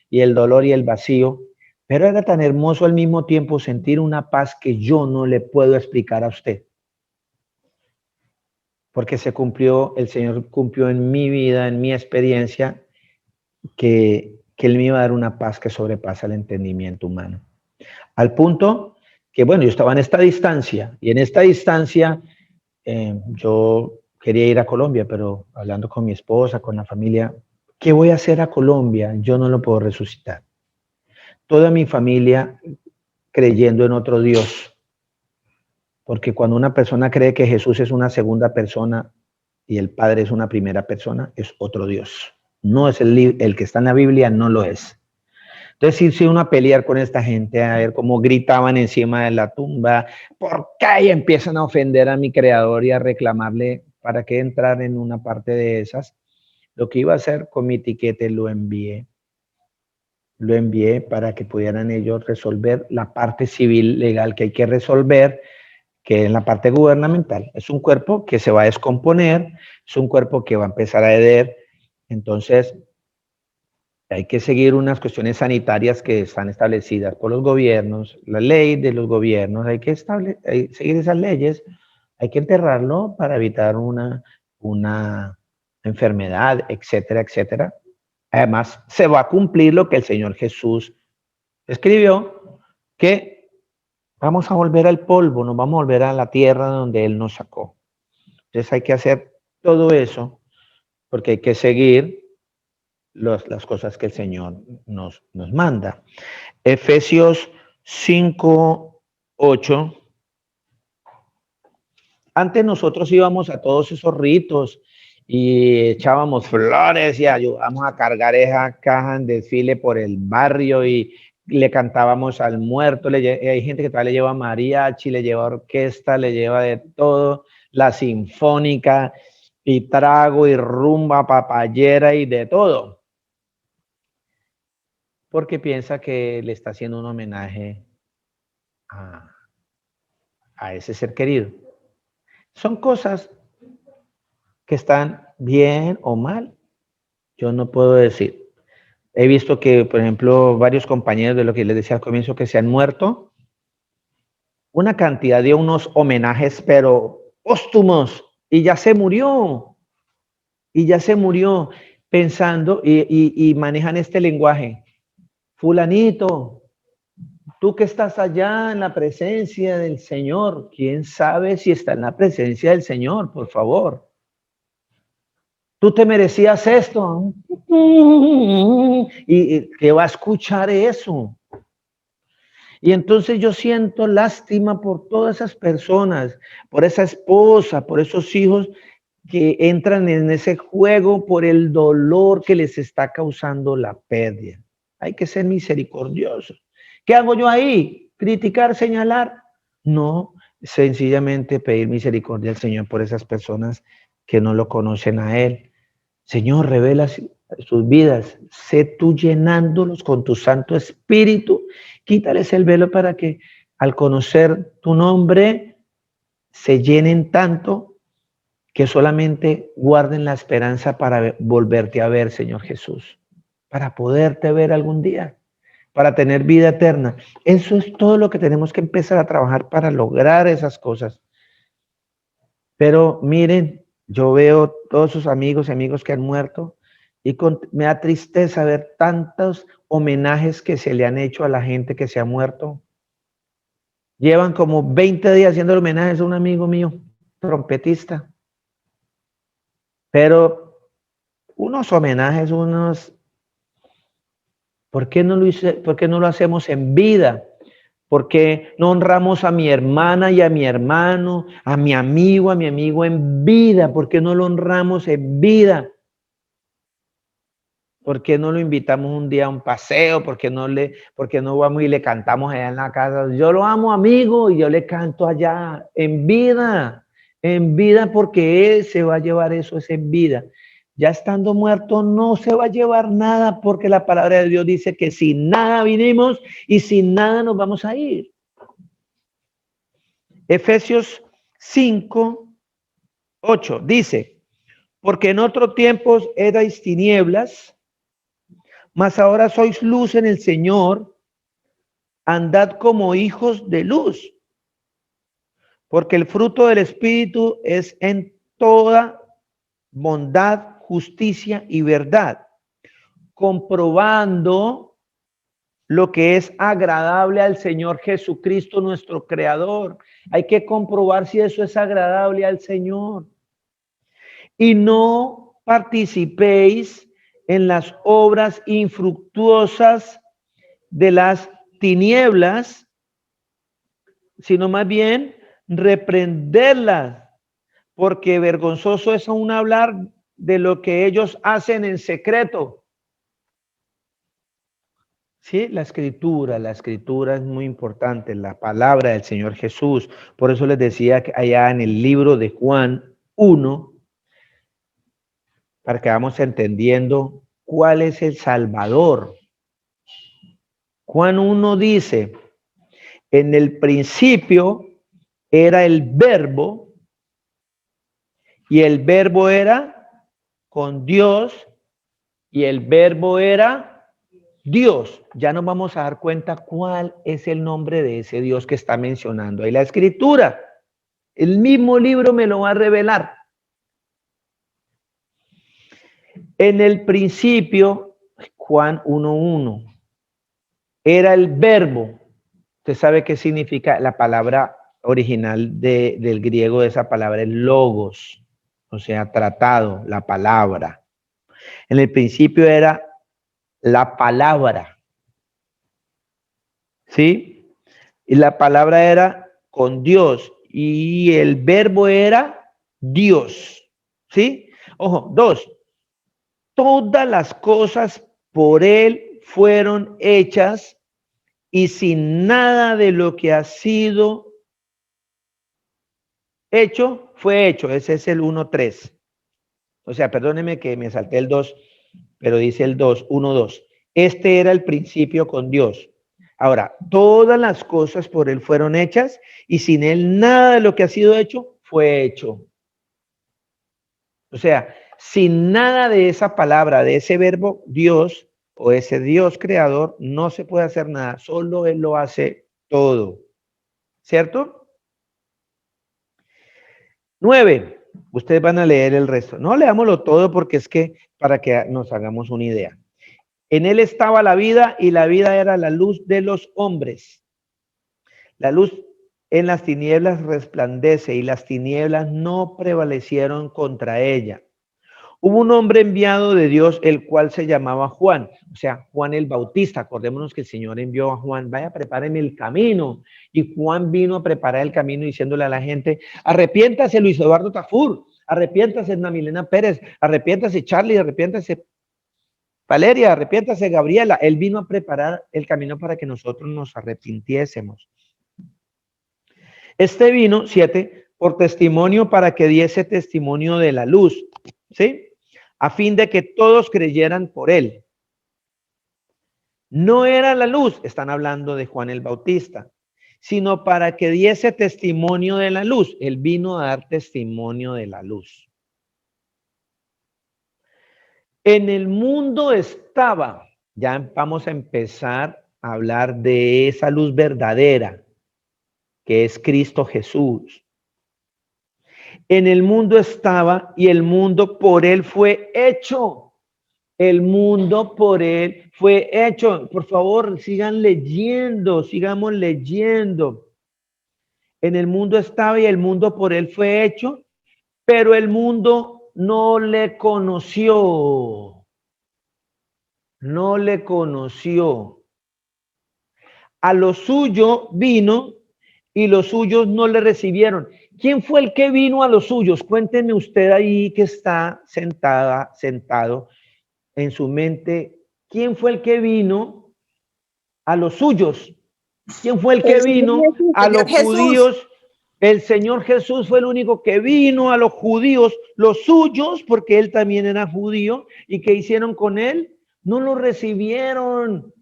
y el dolor y el vacío. Pero era tan hermoso al mismo tiempo sentir una paz que yo no le puedo explicar a usted. Porque el Señor cumplió en mi vida, en mi experiencia, que Él me iba a dar una paz que sobrepasa el entendimiento humano. Al punto que, bueno, yo estaba en esta distancia, y en esta distancia yo quería ir a Colombia, pero hablando con mi esposa, con la familia, ¿qué voy a hacer a Colombia? Yo no lo puedo resucitar. Toda mi familia creyendo en otro Dios. Porque cuando una persona cree que Jesús es una segunda persona y el Padre es una primera persona, es otro Dios. No es el que está en la Biblia, no lo es. Entonces irse uno a pelear con esta gente, a ver cómo gritaban encima de la tumba, ¿por qué? Y empiezan a ofender a mi Creador y a reclamarle para qué entrar en una parte de esas. Lo que iba a hacer con mi tiquete lo envié. Lo envié para que pudieran ellos resolver la parte civil legal que hay que resolver, que es la parte gubernamental. Es un cuerpo que se va a descomponer, es un cuerpo que va a empezar a heder. Entonces, Hay que seguir unas cuestiones sanitarias que están establecidas por los gobiernos, la ley de los gobiernos, hay que seguir esas leyes, hay que enterrarlo para evitar una enfermedad, etcétera, etcétera. Además, se va a cumplir lo que el Señor Jesús escribió, que vamos a volver al polvo, nos vamos a volver a la tierra donde Él nos sacó. Entonces hay que hacer todo eso porque hay que seguir las cosas que el Señor nos manda. Efesios 5:8. Antes nosotros íbamos a todos esos ritos y echábamos flores y ayudábamos a cargar esa caja en desfile por el barrio y le cantábamos al muerto. Hay gente que todavía le lleva mariachi, le lleva orquesta, le lleva de todo, la sinfónica y trago y rumba papayera y de todo. Porque piensa que le está haciendo un homenaje a ese ser querido. Son cosas que están bien o mal. Yo no puedo decir. He visto que, por ejemplo, varios compañeros de lo que les decía al comienzo que se han muerto, una cantidad de unos homenajes, pero póstumos, y ya se murió. Y ya se murió pensando y manejan este lenguaje. Fulanito, tú que estás allá en la presencia del Señor, ¿quién sabe si está en la presencia del Señor? Por favor. Tú te merecías esto. ¿Y qué va a escuchar eso? Y entonces yo siento lástima por todas esas personas, por esa esposa, por esos hijos que entran en ese juego por el dolor que les está causando la pérdida. Hay que ser misericordiosos. ¿Qué hago yo ahí? ¿Criticar, señalar? No, sencillamente pedir misericordia al Señor por esas personas que no lo conocen a Él. Señor, revela sus vidas, sé tú llenándolos con tu Santo Espíritu, quítales el velo para que al conocer tu nombre se llenen tanto que solamente guarden la esperanza para volverte a ver, Señor Jesús, para poderte ver algún día, para tener vida eterna. Eso es todo lo que tenemos que empezar a trabajar para lograr esas cosas. Pero miren, yo veo todos sus amigos y amigos que han muerto y me da tristeza ver tantos homenajes que se le han hecho a la gente que se ha muerto. Llevan como 20 días haciendo homenajes a un amigo mío, trompetista. Pero unos homenajes, ¿por qué no lo hacemos en vida? ¿Por qué no honramos a mi hermana y a mi hermano, a mi amigo en vida? ¿Por qué no lo honramos en vida? ¿Por qué no lo invitamos un día a un paseo? ¿Por qué no vamos y le cantamos allá en la casa? Yo lo amo, amigo, y yo le canto allá en vida, porque él se va a llevar eso, es en vida. Ya estando muerto no se va a llevar nada, porque la palabra de Dios dice que sin nada vinimos y sin nada nos vamos a ir. Efesios 5:8 dice, porque en otros tiempos erais tinieblas, mas ahora sois luz en el Señor, andad como hijos de luz, porque el fruto del Espíritu es en toda bondad, justicia y verdad, comprobando lo que es agradable al Señor Jesucristo, nuestro Creador. Hay que comprobar si eso es agradable al Señor. Y no participéis en las obras infructuosas de las tinieblas, sino más bien reprenderlas, porque vergonzoso es aún hablar de lo que ellos hacen en secreto. Sí, la escritura es muy importante, la palabra del Señor Jesús. Por eso les decía que allá en el libro de Juan 1, para que vamos entendiendo cuál es el Salvador. Juan 1 dice, en el principio era el Verbo, y el Verbo era con Dios, y el Verbo era Dios, ya nos vamos a dar cuenta cuál es el nombre de ese Dios que está mencionando ahí la Escritura. El mismo libro me lo va a revelar. En el principio, Juan 1:1, era el verbo. Usted sabe qué significa la palabra original del griego de esa palabra, es logos, o sea, tratado, la palabra. En el principio era la palabra, ¿sí? Y la palabra era con Dios y el verbo era Dios, ¿sí? Ojo, 2, todas las cosas por Él fueron hechas y sin nada de lo que ha sido hecho, fue hecho. Ese es el 1:3. O sea, perdóneme que me salté el 2, pero dice el 2, 1:2. Este era el principio con Dios. Ahora, todas las cosas por Él fueron hechas y sin Él nada de lo que ha sido hecho fue hecho. O sea, sin nada de esa palabra, de ese verbo Dios o ese Dios creador, no se puede hacer nada. Solo Él lo hace todo. ¿Cierto? 9. Ustedes van a leer el resto. No leámoslo todo porque es que para que nos hagamos una idea. En Él estaba la vida y la vida era la luz de los hombres. La luz en las tinieblas resplandece y las tinieblas no prevalecieron contra ella. Hubo un hombre enviado de Dios, el cual se llamaba Juan, o sea, Juan el Bautista. Acordémonos que el Señor envió a Juan, vaya, prepárenme el camino. Y Juan vino a preparar el camino diciéndole a la gente, arrepiéntase Luis Eduardo Tafur, arrepiéntase Ana Milena Pérez, arrepiéntase Charlie, arrepiéntase Valeria, arrepiéntase Gabriela. Él vino a preparar el camino para que nosotros nos arrepintiésemos. Este vino, 7, por testimonio para que diese testimonio de la luz, ¿sí? A fin de que todos creyeran por él. No era la luz, están hablando de Juan el Bautista, sino para que diese testimonio de la luz. Él vino a dar testimonio de la luz. En el mundo estaba, ya vamos a empezar a hablar de esa luz verdadera, que es Cristo Jesús. En el mundo estaba y el mundo por él fue hecho. El mundo por él fue hecho. Por favor, sigan leyendo, sigamos leyendo. En el mundo estaba y el mundo por él fue hecho, pero el mundo no le conoció. No le conoció. A lo suyo vino y los suyos no le recibieron. ¿Quién fue el que vino a los suyos? Cuéntenme usted ahí que está sentado en su mente. ¿Quién fue el que vino a los suyos? ¿Quién fue el que vino a los judíos? El Señor Jesús fue el único que vino a los judíos, los suyos, porque él también era judío. ¿Y qué hicieron con él? No lo recibieron,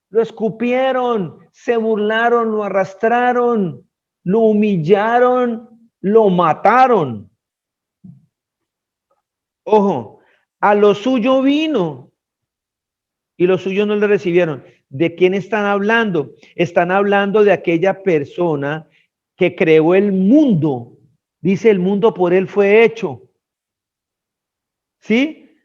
lo escupieron, se burlaron, lo arrastraron, lo humillaron, lo mataron. Ojo, a lo suyo vino y los suyos no le recibieron. ¿De quién están hablando? Están hablando de aquella persona que creó el mundo. Dice, el mundo por él fue hecho. ¿Sí?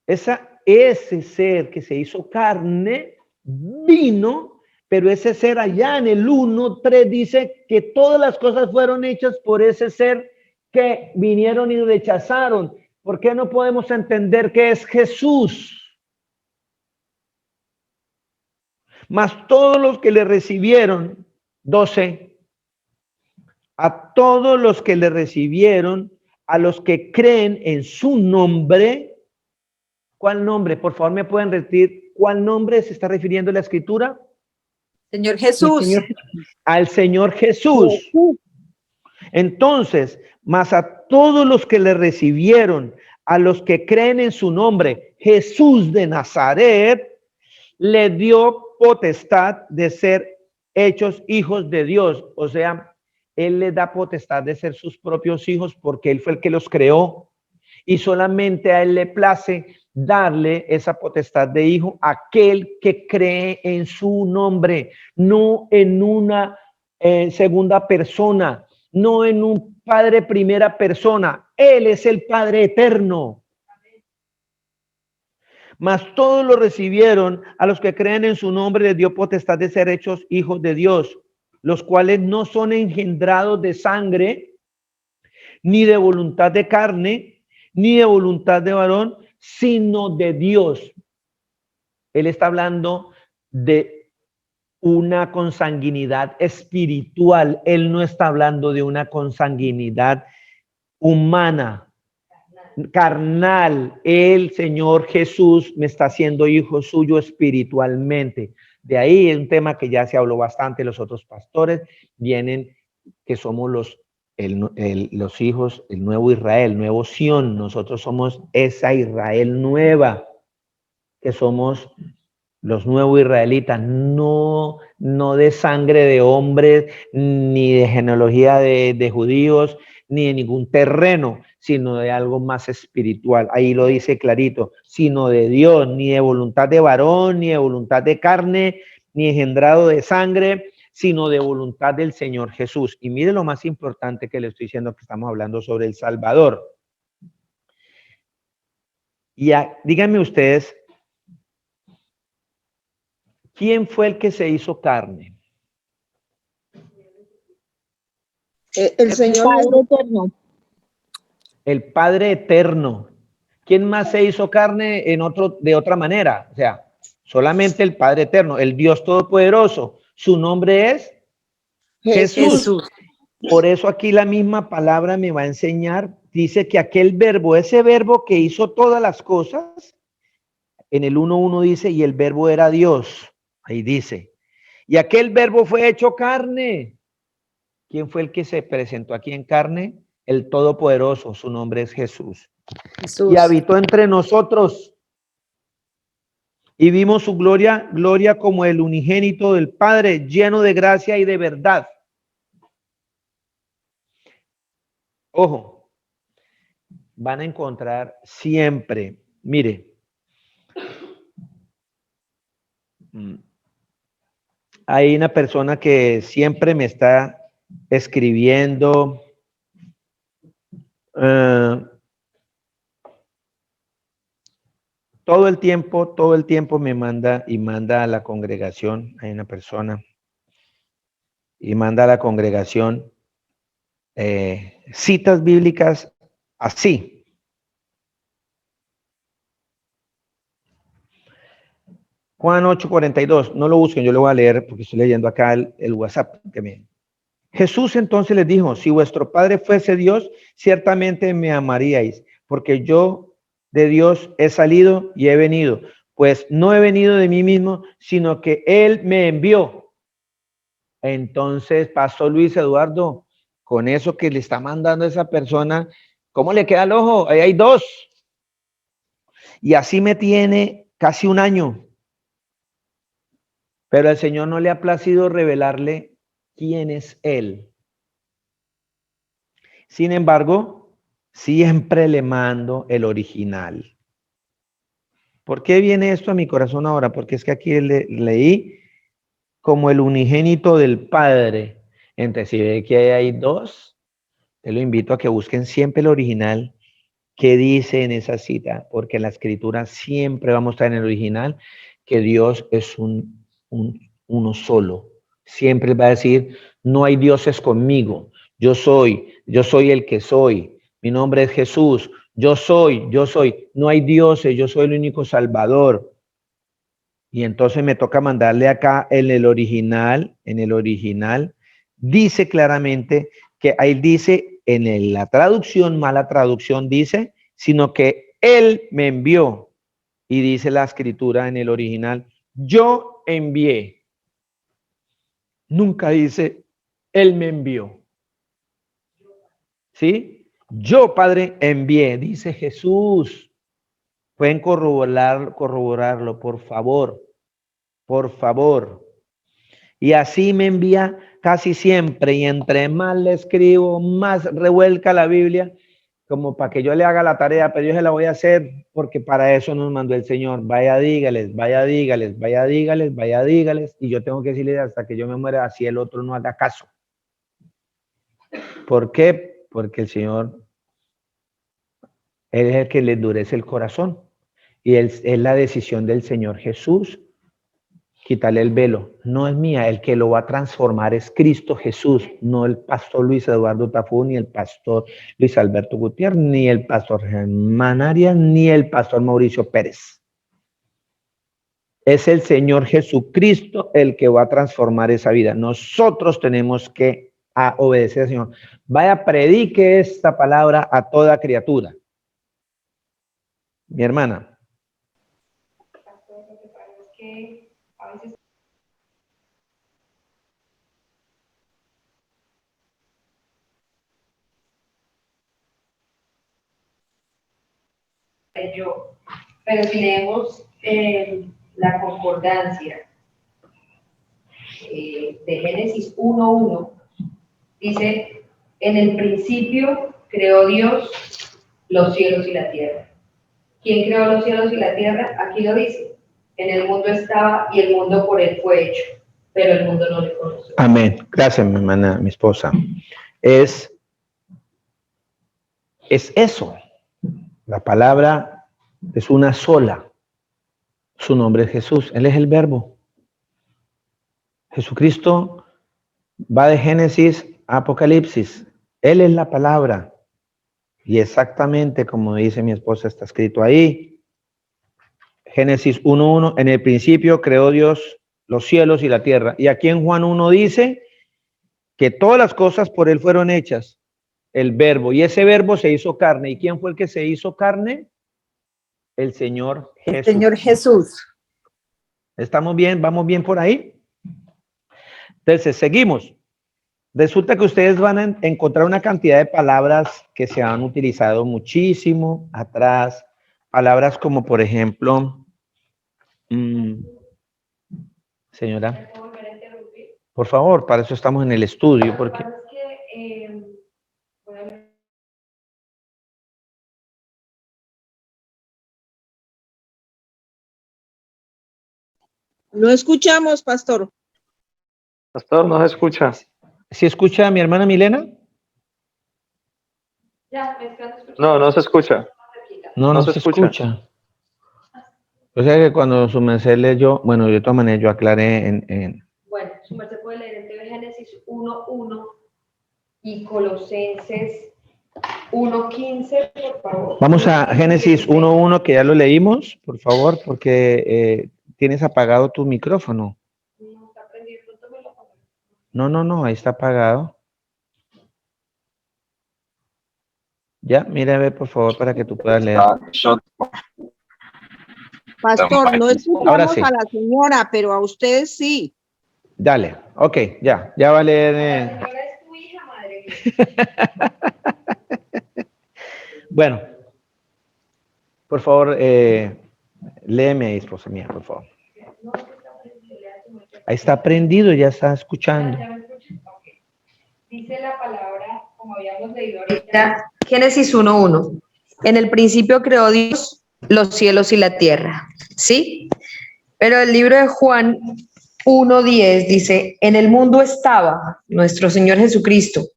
Ese ser que se hizo carne vino, pero ese ser allá en el 1:3 dice que todas las cosas fueron hechas por ese ser que vinieron y rechazaron. ¿Por qué no podemos entender que es Jesús? Mas todos los que le recibieron, 12, a todos los que le recibieron, a los que creen en su nombre. ¿Cuál nombre? Por favor, ¿me pueden repetir cuál nombre se está refiriendo la Escritura? Señor Jesús. Al Señor Jesús. Entonces, mas a todos los que le recibieron, a los que creen en su nombre, Jesús de Nazaret, le dio potestad de ser hechos hijos de Dios. O sea, Él les da potestad de ser sus propios hijos porque Él fue el que los creó. Y solamente a Él le place darle esa potestad de hijo a aquel que cree en su nombre, no en una segunda persona, no en un Padre primera persona. Él es el Padre eterno. Mas todos lo recibieron, a los que creen en su nombre les dio potestad de ser hechos hijos de Dios, los cuales no son engendrados de sangre, ni de voluntad de carne, ni de voluntad de varón, sino de Dios. Él está hablando de una consanguinidad espiritual. Él no está hablando de una consanguinidad humana, carnal. El Señor Jesús me está haciendo hijo suyo espiritualmente. De ahí es un tema que ya se habló bastante. Los otros pastores vienen que somos los hijos, el nuevo Israel, nuevo Sión. Nosotros somos esa Israel nueva, que somos los nuevos israelitas, no de sangre de hombres, ni de genealogía de judíos, ni de ningún terreno, sino de algo más espiritual. Ahí lo dice clarito, sino de Dios, ni de voluntad de varón, ni de voluntad de carne, ni engendrado de sangre, sino de voluntad del Señor Jesús. Y mire lo más importante que le estoy diciendo, que estamos hablando sobre el Salvador. Y díganme ustedes, ¿quién fue el que se hizo carne? El Señor Padre eterno. El Padre eterno. ¿Quién más se hizo carne de otra manera? O sea, solamente el Padre eterno, el Dios todopoderoso. Su nombre es Jesús. Por eso aquí la misma palabra me va a enseñar, dice que aquel verbo, ese verbo que hizo todas las cosas, en el 1:1 dice, y el verbo era Dios. Ahí dice, y aquel verbo fue hecho carne. ¿Quién fue el que se presentó aquí en carne? El Todopoderoso, su nombre es Jesús. Y habitó entre nosotros. Y vimos su gloria, gloria como el unigénito del Padre, lleno de gracia y de verdad. Ojo, van a encontrar siempre, mire, hay una persona que siempre me está escribiendo, todo el tiempo me manda y manda a la congregación, hay una persona, y manda a la congregación citas bíblicas así. Juan 8:42, no lo busquen, yo lo voy a leer porque estoy leyendo acá el WhatsApp. Jesús entonces les dijo, si vuestro Padre fuese Dios, ciertamente me amaríais, porque yo de Dios he salido y he venido, pues no he venido de mí mismo, sino que Él me envió. Entonces, Pastor Luis Eduardo, con eso que le está mandando esa persona, ¿cómo le queda el ojo? Ahí hay dos. Y así me tiene casi un año. Pero al Señor no le ha placido revelarle quién es Él. Sin embargo, siempre le mando el original. ¿Por qué viene esto a mi corazón ahora? Porque es que aquí leí como el unigénito del Padre. Entonces, si ve que hay dos, te lo invito a que busquen siempre el original que dice en esa cita, porque en la escritura siempre vamos a estar en el original que Dios es uno solo. Siempre va a decir, no hay dioses conmigo, yo soy el que soy, mi nombre es Jesús, yo soy, no hay dioses, yo soy el único Salvador. Y entonces me toca mandarle acá en el original, dice claramente que ahí dice, en la traducción, mala traducción dice, sino que Él me envió. Y dice la escritura en el original, yo envié. Nunca dice, Él me envió. ¿Sí? Yo, Padre, envié, dice Jesús. Pueden corroborarlo, por favor. Por favor. Y así me envía casi siempre. Y entre más le escribo, más revuelca la Biblia. como para que yo le haga la tarea, pero yo se la voy a hacer porque para eso nos mandó el Señor. Vaya, dígales, vaya, dígales, vaya, dígales, vaya, dígales. Y yo tengo que decirle hasta que yo me muera, así el otro no haga caso. ¿Por qué? Porque el Señor, Él es el que le endurece el corazón. Y es la decisión del Señor Jesús. Quitarle el velo. No es mía, el que lo va a transformar es Cristo Jesús, no el pastor Luis Eduardo Tafú, ni el pastor Luis Alberto Gutiérrez, ni el pastor Germán Arias, ni el pastor Mauricio Pérez. Es el Señor Jesucristo el que va a transformar esa vida. Nosotros tenemos que obedecer al Señor. Vaya, predique esta palabra a toda criatura. Mi hermana. Lo que pasa es que a veces pero si leemos la concordancia de Génesis 1:1, dice, en el principio creó Dios los cielos y la tierra. ¿Quién creó los cielos y la tierra? Aquí lo dice. En el mundo estaba y el mundo por él fue hecho, pero el mundo no le conoció. Amén. Gracias, mi hermana, mi esposa. Es eso. La palabra es una sola. Su nombre es Jesús. Él es el verbo. Jesucristo va de Génesis a Apocalipsis. Él es la palabra. Y exactamente como dice mi esposa, está escrito ahí. Génesis 1:1, en el principio creó Dios los cielos y la tierra. Y aquí en Juan 1 dice que todas las cosas por él fueron hechas. El verbo. Y ese verbo se hizo carne. ¿Y quién fue el que se hizo carne? El Señor Jesús. El Señor Jesús. ¿Estamos bien? ¿Vamos bien por ahí? Entonces, seguimos. Resulta que ustedes van a encontrar una cantidad de palabras que se han utilizado muchísimo atrás. Palabras como, por ejemplo, señora, por favor, para eso estamos en el estudio. Porque No escuchamos, pastor. Pastor, ¿no se escucha? ¿Sí escucha a mi hermana Milena? Ya, ¿me están escuchando? No, no se escucha. No se escucha. O sea que cuando su merced leyó, bueno, de todas maneras yo aclaré en... Bueno, su merced puede leer en Génesis 1:1 y Colosenses 1:15, por favor. Vamos a Génesis 1:1, que ya lo leímos, por favor, porque tienes apagado tu micrófono. No está prendido, pronto me lo apago. No, ahí está apagado. Ya, mira a ver, por favor, para que tú puedas leer. Pastor, no Ahora escuchamos sí. a la señora, pero a ustedes sí. Dale, ok, ya va a leer. La señora es tu hija, madre mía. Bueno, por favor, léeme ahí, esposa mía, por favor. Ahí está prendido, ya está escuchando. ¿Ya me escuchan? Ok. Dice la palabra, como habíamos leído ahorita, Génesis 1:1. En el principio creó Dios los cielos y la tierra, ¿sí? Pero el libro de Juan 1:10 dice, en el mundo estaba nuestro Señor Jesucristo,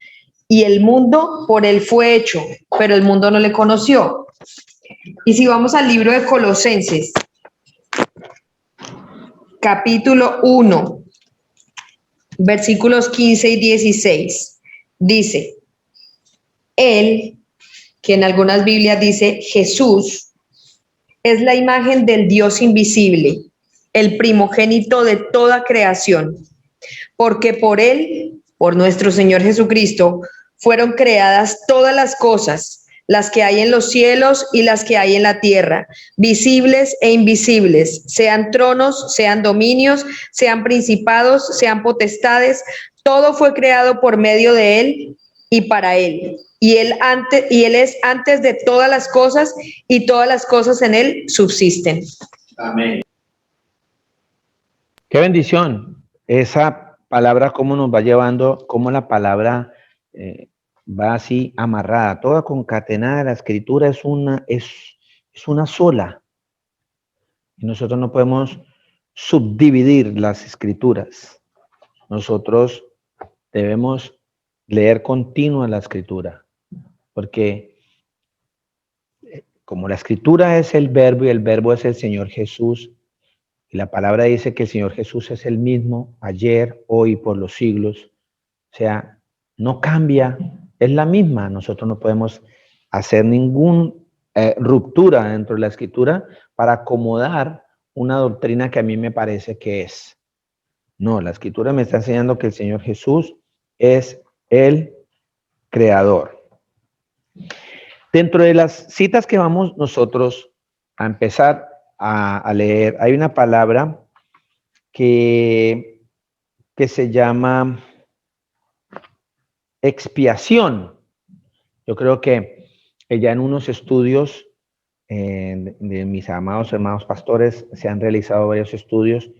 y el mundo por él fue hecho, pero el mundo no le conoció. Y si vamos al libro de Colosenses, capítulo 1, versículos 15 y 16, dice, él, que en algunas Biblias dice Jesús, es la imagen del Dios invisible, el primogénito de toda creación, porque por él, por nuestro Señor Jesucristo, fueron creadas todas las cosas, las que hay en los cielos y las que hay en la tierra, visibles e invisibles, sean tronos, sean dominios, sean principados, sean potestades, todo fue creado por medio de él y para él. Y él es antes de todas las cosas, y todas las cosas en él subsisten. Amén. Qué bendición. Esa palabra, cómo nos va llevando, cómo la palabra va así amarrada, toda concatenada. La escritura es una sola. Y nosotros no podemos subdividir las escrituras. Nosotros debemos leer continua la escritura, porque como la escritura es el verbo y el verbo es el Señor Jesús, y la palabra dice que el Señor Jesús es el mismo ayer, hoy, por los siglos, o sea, no cambia, es la misma. Nosotros no podemos hacer ninguna ruptura dentro de la escritura para acomodar una doctrina que a mí me parece que es. No, la escritura me está enseñando que el Señor Jesús es el creador. Dentro de las citas que vamos nosotros a empezar a leer, hay una palabra que se llama expiación. Yo creo que ya en unos estudios de mis amados hermanos pastores se han realizado varios estudios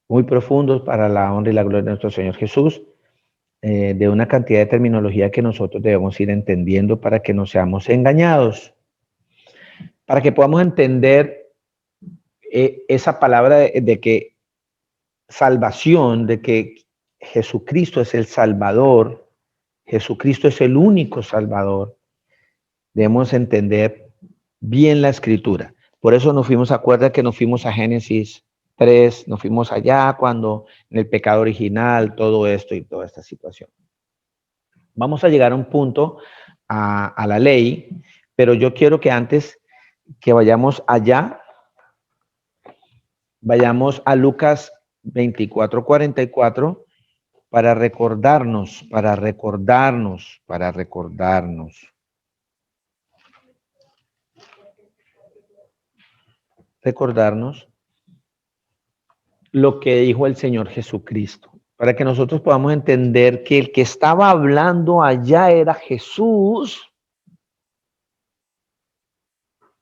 muy profundos para la honra y la gloria de nuestro Señor Jesús, de una cantidad de terminología que nosotros debemos ir entendiendo para que no seamos engañados, para que podamos entender esa palabra de que salvación, de que Jesucristo es el Salvador, Jesucristo es el único Salvador. Debemos entender bien la escritura. Por eso nos fuimos, acuerda que nos fuimos a Génesis 3, nos fuimos allá cuando en el pecado original, todo esto y toda esta situación. Vamos a llegar a un punto, a la ley, pero yo quiero que antes que vayamos allá, vayamos a Lucas 24:44 para recordarnos. Recordarnos lo que dijo el Señor Jesucristo, para que nosotros podamos entender que el que estaba hablando allá era Jesús.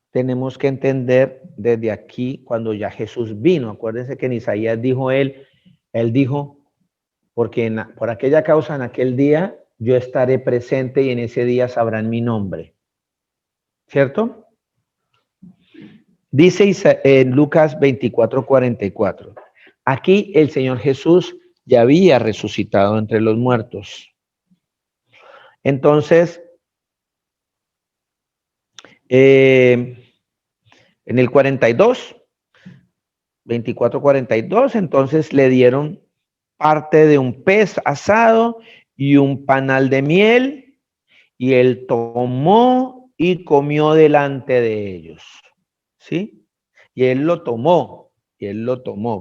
Tenemos que entender desde aquí, cuando ya Jesús vino. Acuérdense que en Isaías dijo él dijo, porque por aquella causa en aquel día yo estaré presente y en ese día sabrán mi nombre. ¿Cierto? Dice en Lucas 24:44. Aquí el Señor Jesús ya había resucitado entre los muertos. Entonces, en el 24:42, entonces le dieron parte de un pez asado y un panal de miel, y él tomó y comió delante de ellos. ¿Sí? Y él lo tomó,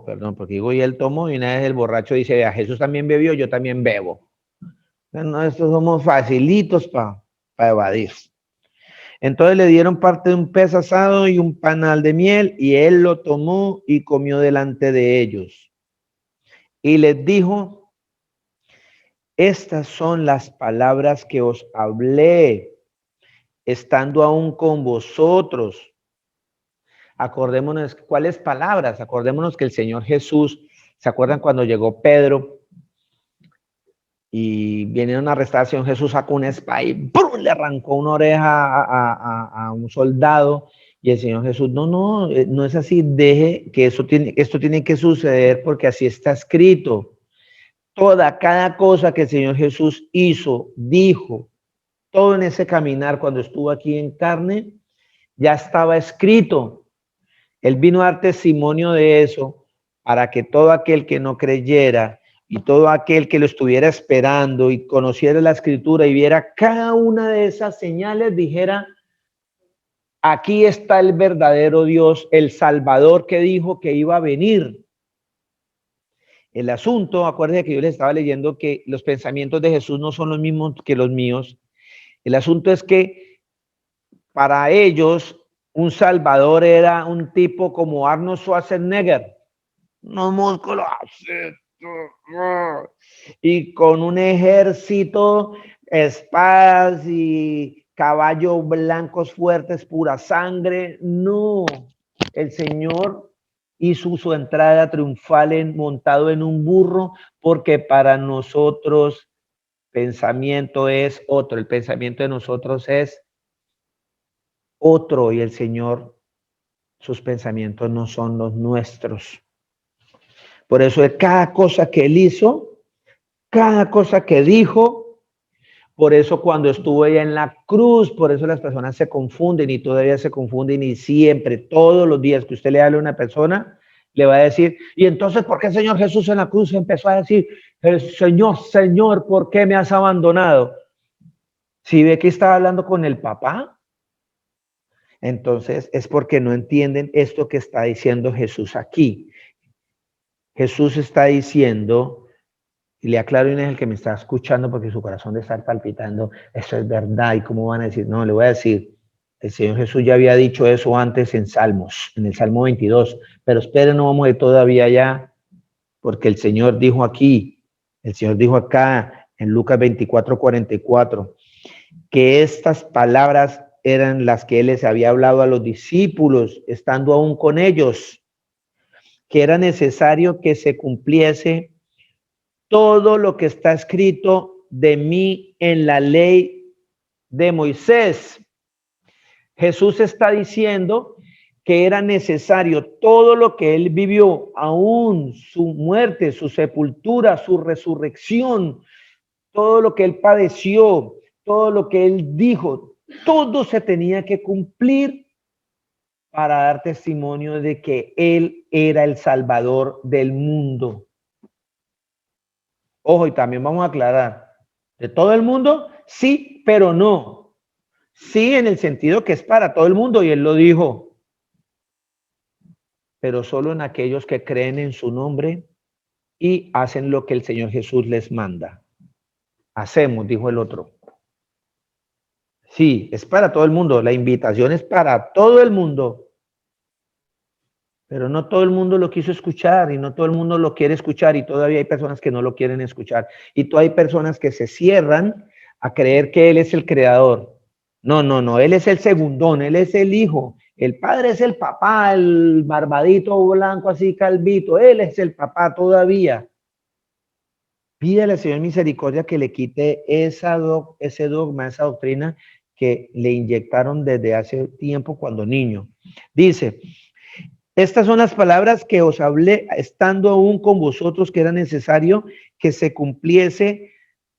perdón, porque digo y él tomó, y una vez el borracho dice, vea, Jesús también bebió, yo también bebo. No, estos somos facilitos para evadir. Entonces le dieron parte de un pez asado y un panal de miel, y él lo tomó y comió delante de ellos. Y les dijo, estas son las palabras que os hablé, estando aún con vosotros. Acordémonos, ¿cuáles palabras? Acordémonos que el Señor Jesús, ¿se acuerdan cuando llegó Pedro y vinieron a arrestar al Señor Jesús? Sacó una espada y ¡brum!, le arrancó una oreja a un soldado, y el Señor Jesús, no es así, deje que esto tiene que suceder porque así está escrito. Cada cosa que el Señor Jesús hizo, dijo, todo en ese caminar cuando estuvo aquí en carne, ya estaba escrito. Él vino a dar testimonio de eso para que todo aquel que no creyera y todo aquel que lo estuviera esperando y conociera la escritura y viera cada una de esas señales, dijera, aquí está el verdadero Dios, el Salvador que dijo que iba a venir. El asunto, acuérdense que yo les estaba leyendo que los pensamientos de Jesús no son los mismos que los míos. El asunto es que para ellos un Salvador era un tipo como Arnold Schwarzenegger, unos músculos y con un ejército, espadas y caballos blancos fuertes, pura sangre. No, el Señor hizo su entrada triunfal montado en un burro, porque para nosotros pensamiento es otro, el pensamiento de nosotros es otro y el Señor, sus pensamientos no son los nuestros. Por eso cada cosa que Él hizo, cada cosa que dijo, por eso cuando estuvo ella en la cruz, por eso las personas se confunden y todavía se confunden y siempre, todos los días que usted le hable a una persona, le va a decir, y entonces, ¿por qué el Señor Jesús en la cruz empezó a decir, Señor, Señor, ¿por qué me has abandonado? Si ve que estaba hablando con el papá, entonces es porque no entienden esto que está diciendo Jesús aquí. Jesús está diciendo, y le aclaro, Inés, el que me está escuchando, porque su corazón debe estar palpitando, eso es verdad, ¿y cómo van a decir? No, le voy a decir, el Señor Jesús ya había dicho eso antes en Salmos, en el Salmo 22, pero esperen, no vamos a ir todavía allá, porque el Señor dijo aquí, el Señor dijo acá, en Lucas 24:44, que estas palabras eran las que Él les había hablado a los discípulos, estando aún con ellos, que era necesario que se cumpliese todo lo que está escrito de mí en la ley de Moisés. Jesús está diciendo que era necesario todo lo que Él vivió, aún su muerte, su sepultura, su resurrección, todo lo que Él padeció, todo lo que Él dijo, todo se tenía que cumplir para dar testimonio de que Él era el Salvador del mundo. Ojo, y también vamos a aclarar, ¿de todo el mundo? Sí, pero no. Sí, en el sentido que es para todo el mundo, y Él lo dijo, pero solo en aquellos que creen en su nombre y hacen lo que el Señor Jesús les manda. Hacemos, dijo el otro. Sí, es para todo el mundo, la invitación es para todo el mundo. Pero no todo el mundo lo quiso escuchar y no todo el mundo lo quiere escuchar y todavía hay personas que no lo quieren escuchar. Y todavía hay personas que se cierran a creer que Él es el creador. No, Él es el segundón, Él es el hijo. El padre es el papá, el barbadito blanco así calvito. Él es el papá todavía. Pídale al Señor misericordia que le quite ese dogma, esa doctrina que le inyectaron desde hace tiempo cuando niño. Dice, estas son las palabras que os hablé estando aún con vosotros, que era necesario que se cumpliese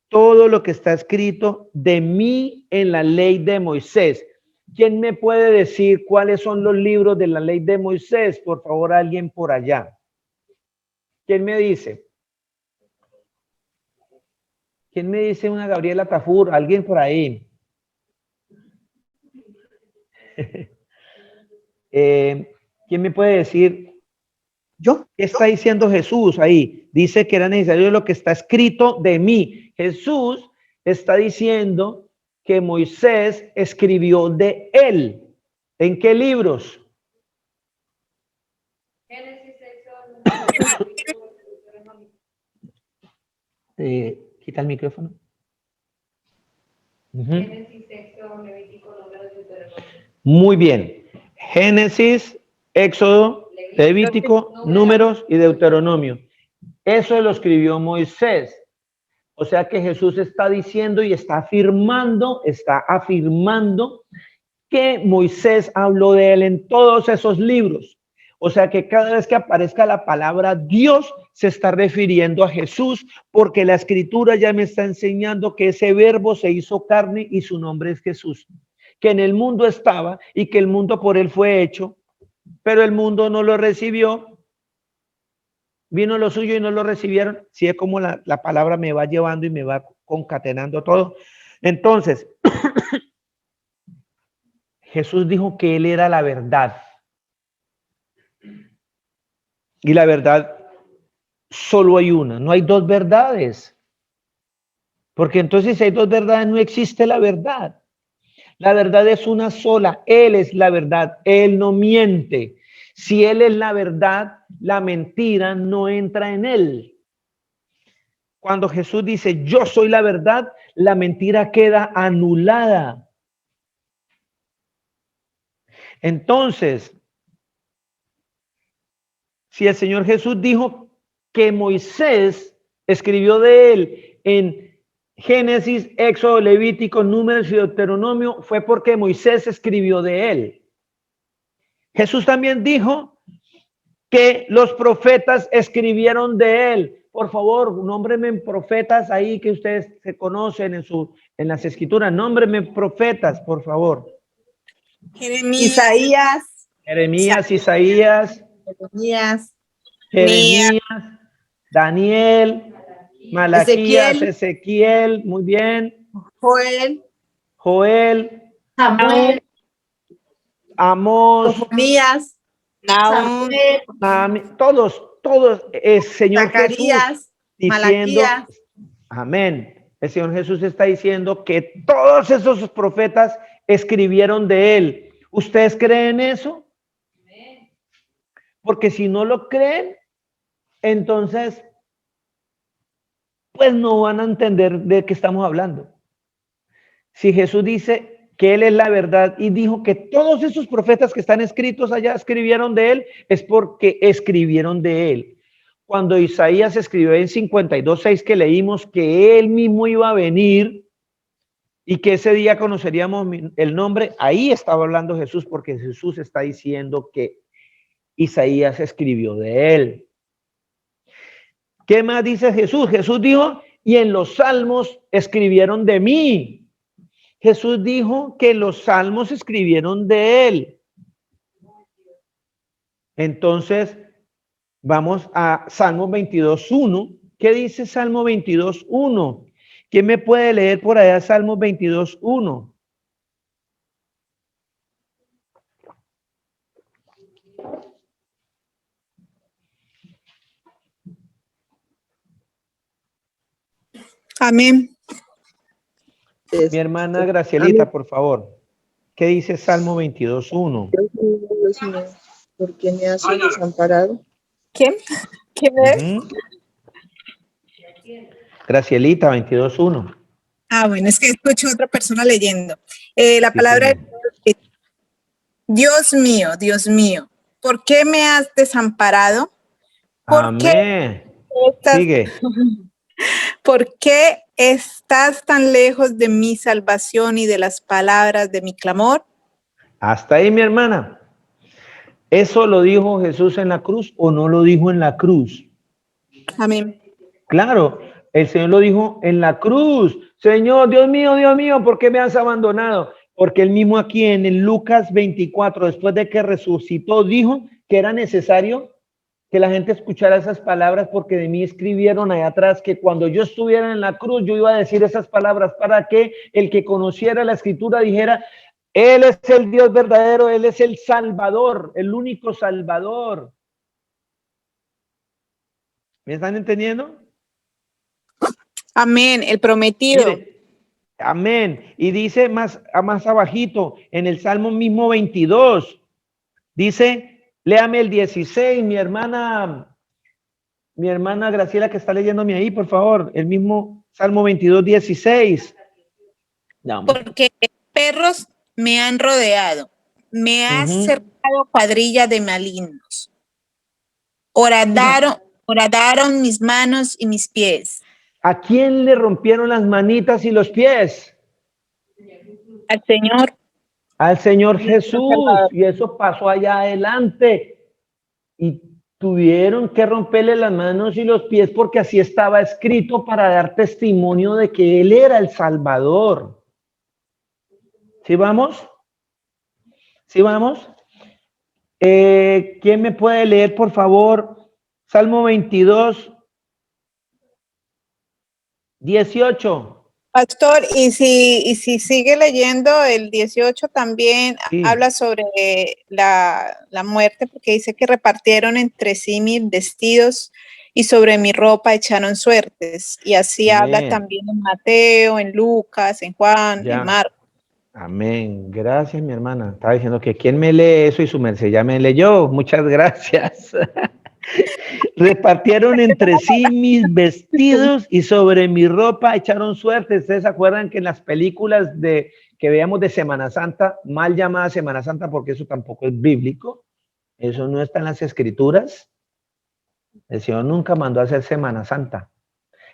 todo lo que está escrito de mí en la ley de Moisés. ¿Quién me puede decir cuáles son los libros de la ley de Moisés? Por favor, alguien por allá. ¿Quién me dice? ¿Quién me dice una Gabriela Tafur? ¿Alguien por ahí? ¿Quién me puede decir? ¿Yo? ¿Qué está diciendo Jesús ahí? Dice que era necesario lo que está escrito de mí. Jesús está diciendo que Moisés escribió de él. ¿En qué libros? Génesis, Quita el micrófono. Génesis, Éxodo, Levítico, Números, Deuteronomio. Muy bien. Génesis, Éxodo, Levítico, Números y Deuteronomio. Eso lo escribió Moisés. O sea que Jesús está diciendo y está afirmando que Moisés habló de él en todos esos libros. O sea que cada vez que aparezca la palabra Dios se está refiriendo a Jesús, porque la escritura ya me está enseñando que ese verbo se hizo carne y su nombre es Jesús, que en el mundo estaba y que el mundo por él fue hecho, pero el mundo no lo recibió. Vino lo suyo y no lo recibieron. Si es como la palabra me va llevando y me va concatenando todo. Entonces, Jesús dijo que Él era la verdad. Y la verdad solo hay una, no hay dos verdades. Porque entonces si hay dos verdades no existe la verdad. La verdad es una sola, Él es la verdad, Él no miente. Si Él es la verdad, la mentira no entra en Él. Cuando Jesús dice, yo soy la verdad, la mentira queda anulada. Entonces, si el Señor Jesús dijo que Moisés escribió de él en Génesis, Éxodo, Levítico, Números y Deuteronomio fue porque Moisés escribió de él. Jesús también dijo que los profetas escribieron de él. Por favor, nómbrenme profetas ahí que ustedes se conocen en las escrituras. Nómbrenme profetas, por favor. Isaías, Jeremías, Isaías, Jeremías, Daniel, Malaquías, Ezequiel, Ezequiel, muy bien. Joel, Joel, Samuel, Amós, Sofonías, Nahum, todos, Señor Jesús Zacarías, diciendo, Malaquías. amén. El Señor Jesús está diciendo que todos esos profetas escribieron de él. ¿Ustedes creen eso? Porque si no lo creen, entonces, pues no van a entender de qué estamos hablando. Si Jesús dice que Él es la verdad y dijo que todos esos profetas que están escritos allá escribieron de Él, es porque escribieron de Él. Cuando Isaías escribió en 52:6 que leímos que Él mismo iba a venir y que ese día conoceríamos el nombre, ahí estaba hablando Jesús, porque Jesús está diciendo que Isaías escribió de Él. ¿Qué más dice Jesús? Jesús dijo, y en los salmos escribieron de mí. Jesús dijo que los salmos escribieron de él. Entonces, vamos a Salmo 22:1. ¿Qué dice Salmo 22:1? ¿Quién me puede leer por allá Salmo 22:1? Amén. Mi hermana Gracielita, por favor. ¿Qué dice Salmo 22:1? Dios mío, ¿por qué me has desamparado? ¿Quién? ¿Quién es? Gracielita, 22:1. Ah, bueno, es que escucho a otra persona leyendo. La Sí, palabra señor. es, Dios mío, ¿por qué me has desamparado? ¿Por qué Amén. estás, Sigue. ¿por qué estás tan lejos de mi salvación y de las palabras de mi clamor? Hasta ahí, mi hermana. ¿Eso lo dijo Jesús en la cruz o no lo dijo en la cruz? Amén. Claro, el Señor lo dijo en la cruz. Señor, Dios mío, ¿por qué me has abandonado? Porque él mismo aquí en el Lucas 24, después de que resucitó, dijo que era necesario que la gente escuchara esas palabras, porque de mí escribieron allá atrás que cuando yo estuviera en la cruz yo iba a decir esas palabras para que el que conociera la escritura dijera, Él es el Dios verdadero, Él es el Salvador, el único Salvador. ¿Me están entendiendo? Amén, el prometido. Mire, amén. Y dice más abajito, en el Salmo mismo 22, dice, léame el 16, mi hermana Graciela que está leyéndome ahí, por favor, el mismo Salmo 22, 16. Porque perros me han rodeado, me has cercado cuadrilla de malignos. Horadaron mis manos y mis pies. ¿A quién le rompieron las manitas y los pies? Al Señor. Al Señor Jesús. Y eso pasó allá adelante. Y tuvieron que romperle las manos y los pies porque así estaba escrito para dar testimonio de que Él era el Salvador. ¿Sí vamos? ¿Sí vamos? ¿Quién me puede leer, por favor? Salmo 22, 18. Pastor, y si sigue leyendo el 18 también Sí. habla sobre la muerte, porque dice que repartieron entre sí mis vestidos y sobre mi ropa echaron suertes. Y así Amén. habla también en Mateo, en Lucas, en Juan, Ya. en Marcos. Amén. Gracias, mi hermana. Estaba diciendo que quién me lee eso y su merced ya me leyó. Muchas gracias. Repartieron entre sí mis vestidos y sobre mi ropa echaron suerte. ¿Ustedes se acuerdan que en las películas que veíamos de Semana Santa, mal llamada Semana Santa porque eso tampoco es bíblico, eso no está en las escrituras? El Señor nunca mandó a hacer Semana Santa.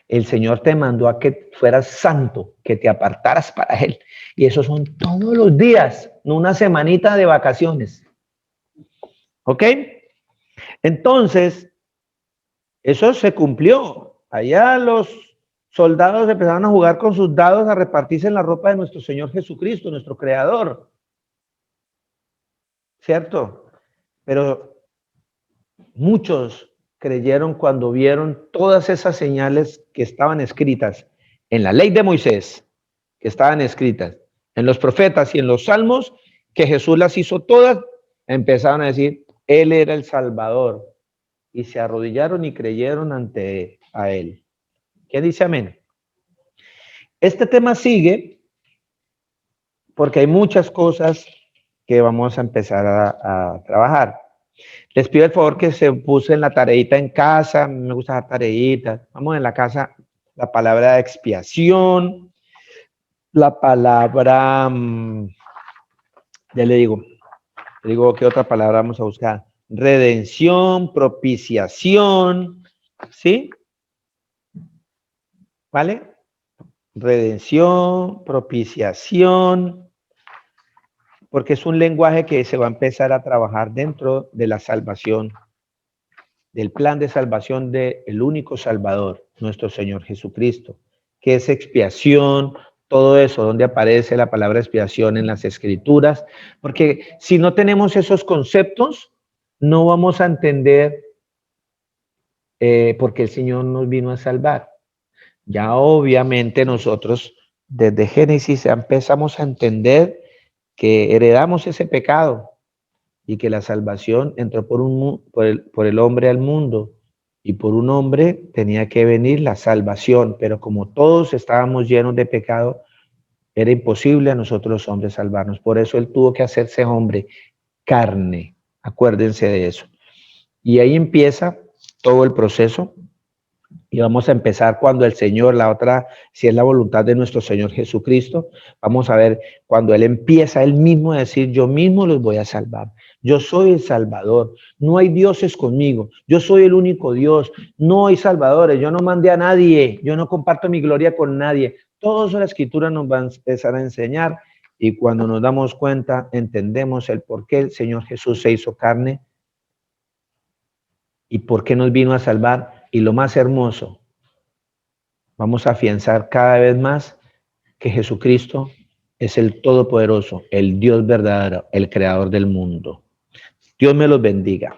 El Señor te mandó a que fueras santo, que te apartaras para Él. Y eso son todos los días, no una semanita de vacaciones. ¿Ok? Entonces, eso se cumplió. Allá los soldados empezaron a jugar con sus dados, a repartirse en la ropa de nuestro Señor Jesucristo, nuestro Creador. ¿Cierto? Pero muchos creyeron cuando vieron todas esas señales que estaban escritas en la ley de Moisés, que estaban escritas en los profetas y en los salmos, que Jesús las hizo todas, empezaron a decir, Él era el Salvador, y se arrodillaron y creyeron ante a Él. ¿Quién dice amén? Este tema sigue porque hay muchas cosas que vamos a empezar a trabajar. Les pido el favor que se puse en la tareita en casa, me gusta la tareita. Vamos en la casa, la palabra de expiación, la palabra, ya le digo, ¿qué otra palabra vamos a buscar? Redención, propiciación, ¿sí? ¿Vale? Redención, propiciación, porque es un lenguaje que se va a empezar a trabajar dentro de la salvación, del plan de salvación del único Salvador, nuestro Señor Jesucristo, que es expiación, todo eso, donde aparece la palabra expiación en las Escrituras, porque si no tenemos esos conceptos, no vamos a entender por qué el Señor nos vino a salvar. Ya obviamente nosotros desde Génesis ya empezamos a entender que heredamos ese pecado y que la salvación entró por el hombre al mundo y por un hombre tenía que venir la salvación, pero como todos estábamos llenos de pecado, era imposible a nosotros los hombres salvarnos. Por eso Él tuvo que hacerse hombre, carne, acuérdense de eso. Y ahí empieza todo el proceso. Y vamos a empezar cuando el Señor, la otra, si es la voluntad de nuestro Señor Jesucristo, vamos a ver cuando Él empieza Él mismo a decir, yo mismo los voy a salvar. Yo soy el Salvador, no hay dioses conmigo, yo soy el único Dios, no hay salvadores, yo no mandé a nadie, yo no comparto mi gloria con nadie. Todo eso la Escritura nos va a empezar a enseñar y cuando nos damos cuenta, entendemos el por qué el Señor Jesús se hizo carne y por qué nos vino a salvar. Y lo más hermoso, vamos a afianzar cada vez más que Jesucristo es el Todopoderoso, el Dios verdadero, el Creador del mundo. Dios me los bendiga.